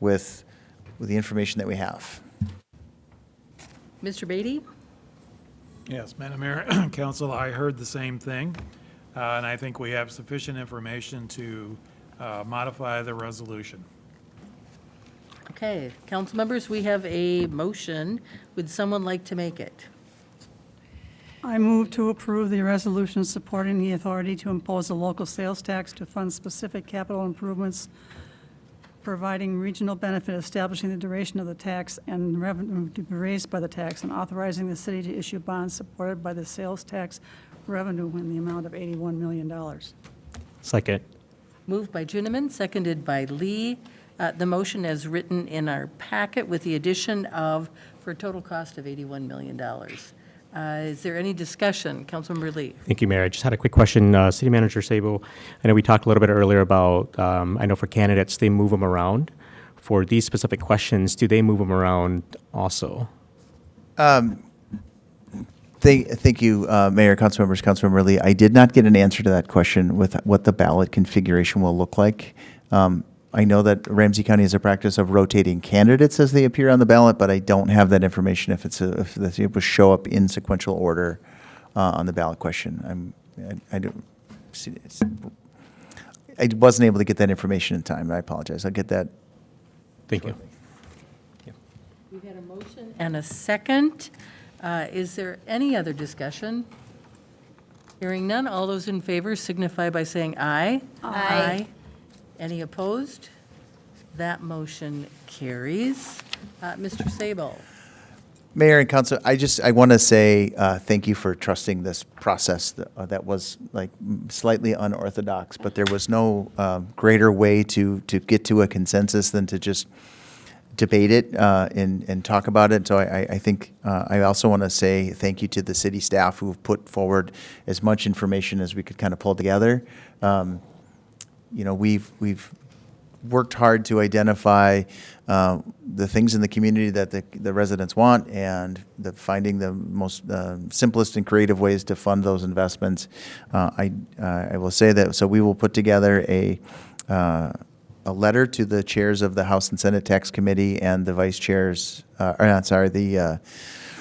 with the information that we have. Mr. Beatty? Yes, Madam Mayor, Council, I heard the same thing, and I think we have sufficient information to modify the resolution. Okay, council members, we have a motion. Would someone like to make it? I move to approve the resolution supporting the authority to impose a local sales tax to fund specific capital improvements, providing regional benefit, establishing the duration of the tax and revenue to be raised by the tax, and authorizing the city to issue bonds supported by the sales tax revenue in the amount of $81 million. Second. Moved by Juniman, seconded by Lee. The motion as written in our packet with the addition of, for a total cost of $81 million. Is there any discussion? Councilmember Lee. Thank you, Mayor. I just had a quick question. City Manager Sabo, I know we talked a little bit earlier about, I know for candidates, they move them around for these specific questions, do they move them around also? Thank you, Mayor, council members, Councilmember Lee. I did not get an answer to that question with what the ballot configuration will look like. I know that Ramsey County has a practice of rotating candidates as they appear on the ballot, but I don't have that information if it will show up in sequential order on the ballot question. I don't see it's, I wasn't able to get that information in time. I apologize. I'll get that. Thank you. We've had a motion and a second. Is there any other discussion? Hearing none, all those in favor signify by saying aye. Aye. Any opposed? That motion carries. Mr. Sable. Mayor and Council, I want to say thank you for trusting this process that was like slightly unorthodox, but there was no greater way to get to a consensus than to just debate it and talk about it. So I think I also want to say thank you to the city staff who have put forward as much information as we could kind of pull together. You know, we've worked hard to identify the things in the community that the residents want and finding the most simplest and creative ways to fund those investments. I will say that, so we will put together a letter to the chairs of the House and Senate Tax Committee and the vice chairs, the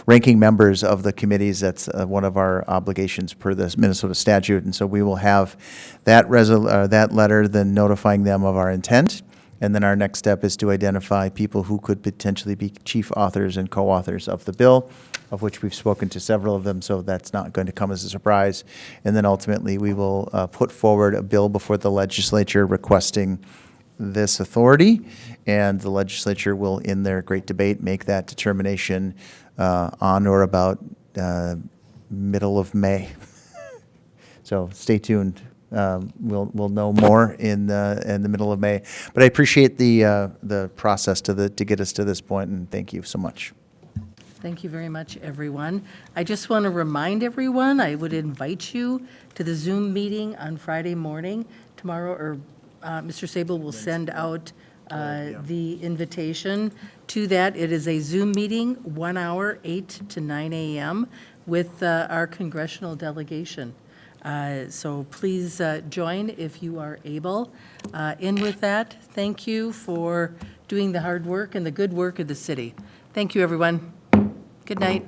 ranking members of the committees. That's one of our obligations per the Minnesota statute. And so we will have that letter, then notifying them of our intent. And then our next step is to identify people who could potentially be chief authors and co-authors of the bill, of which we've spoken to several of them, so that's not going to come as a surprise. And then ultimately, we will put forward a bill before the legislature requesting this authority, and the legislature will, in their great debate, make that determination on or about middle of May. So stay tuned. We'll know more in the middle of May. But I appreciate the process to get us to this point, and thank you so much. Thank you very much, everyone. I just want to remind everyone, I would invite you to the Zoom meeting on Friday morning. Tomorrow, or Mr. Sable will send out the invitation to that. It is a Zoom meeting, 1 hour, 8 to 9 a.m., with our congressional delegation. So please join if you are able. And with that, thank you for doing the hard work and the good work of the city. Thank you, everyone. Good night.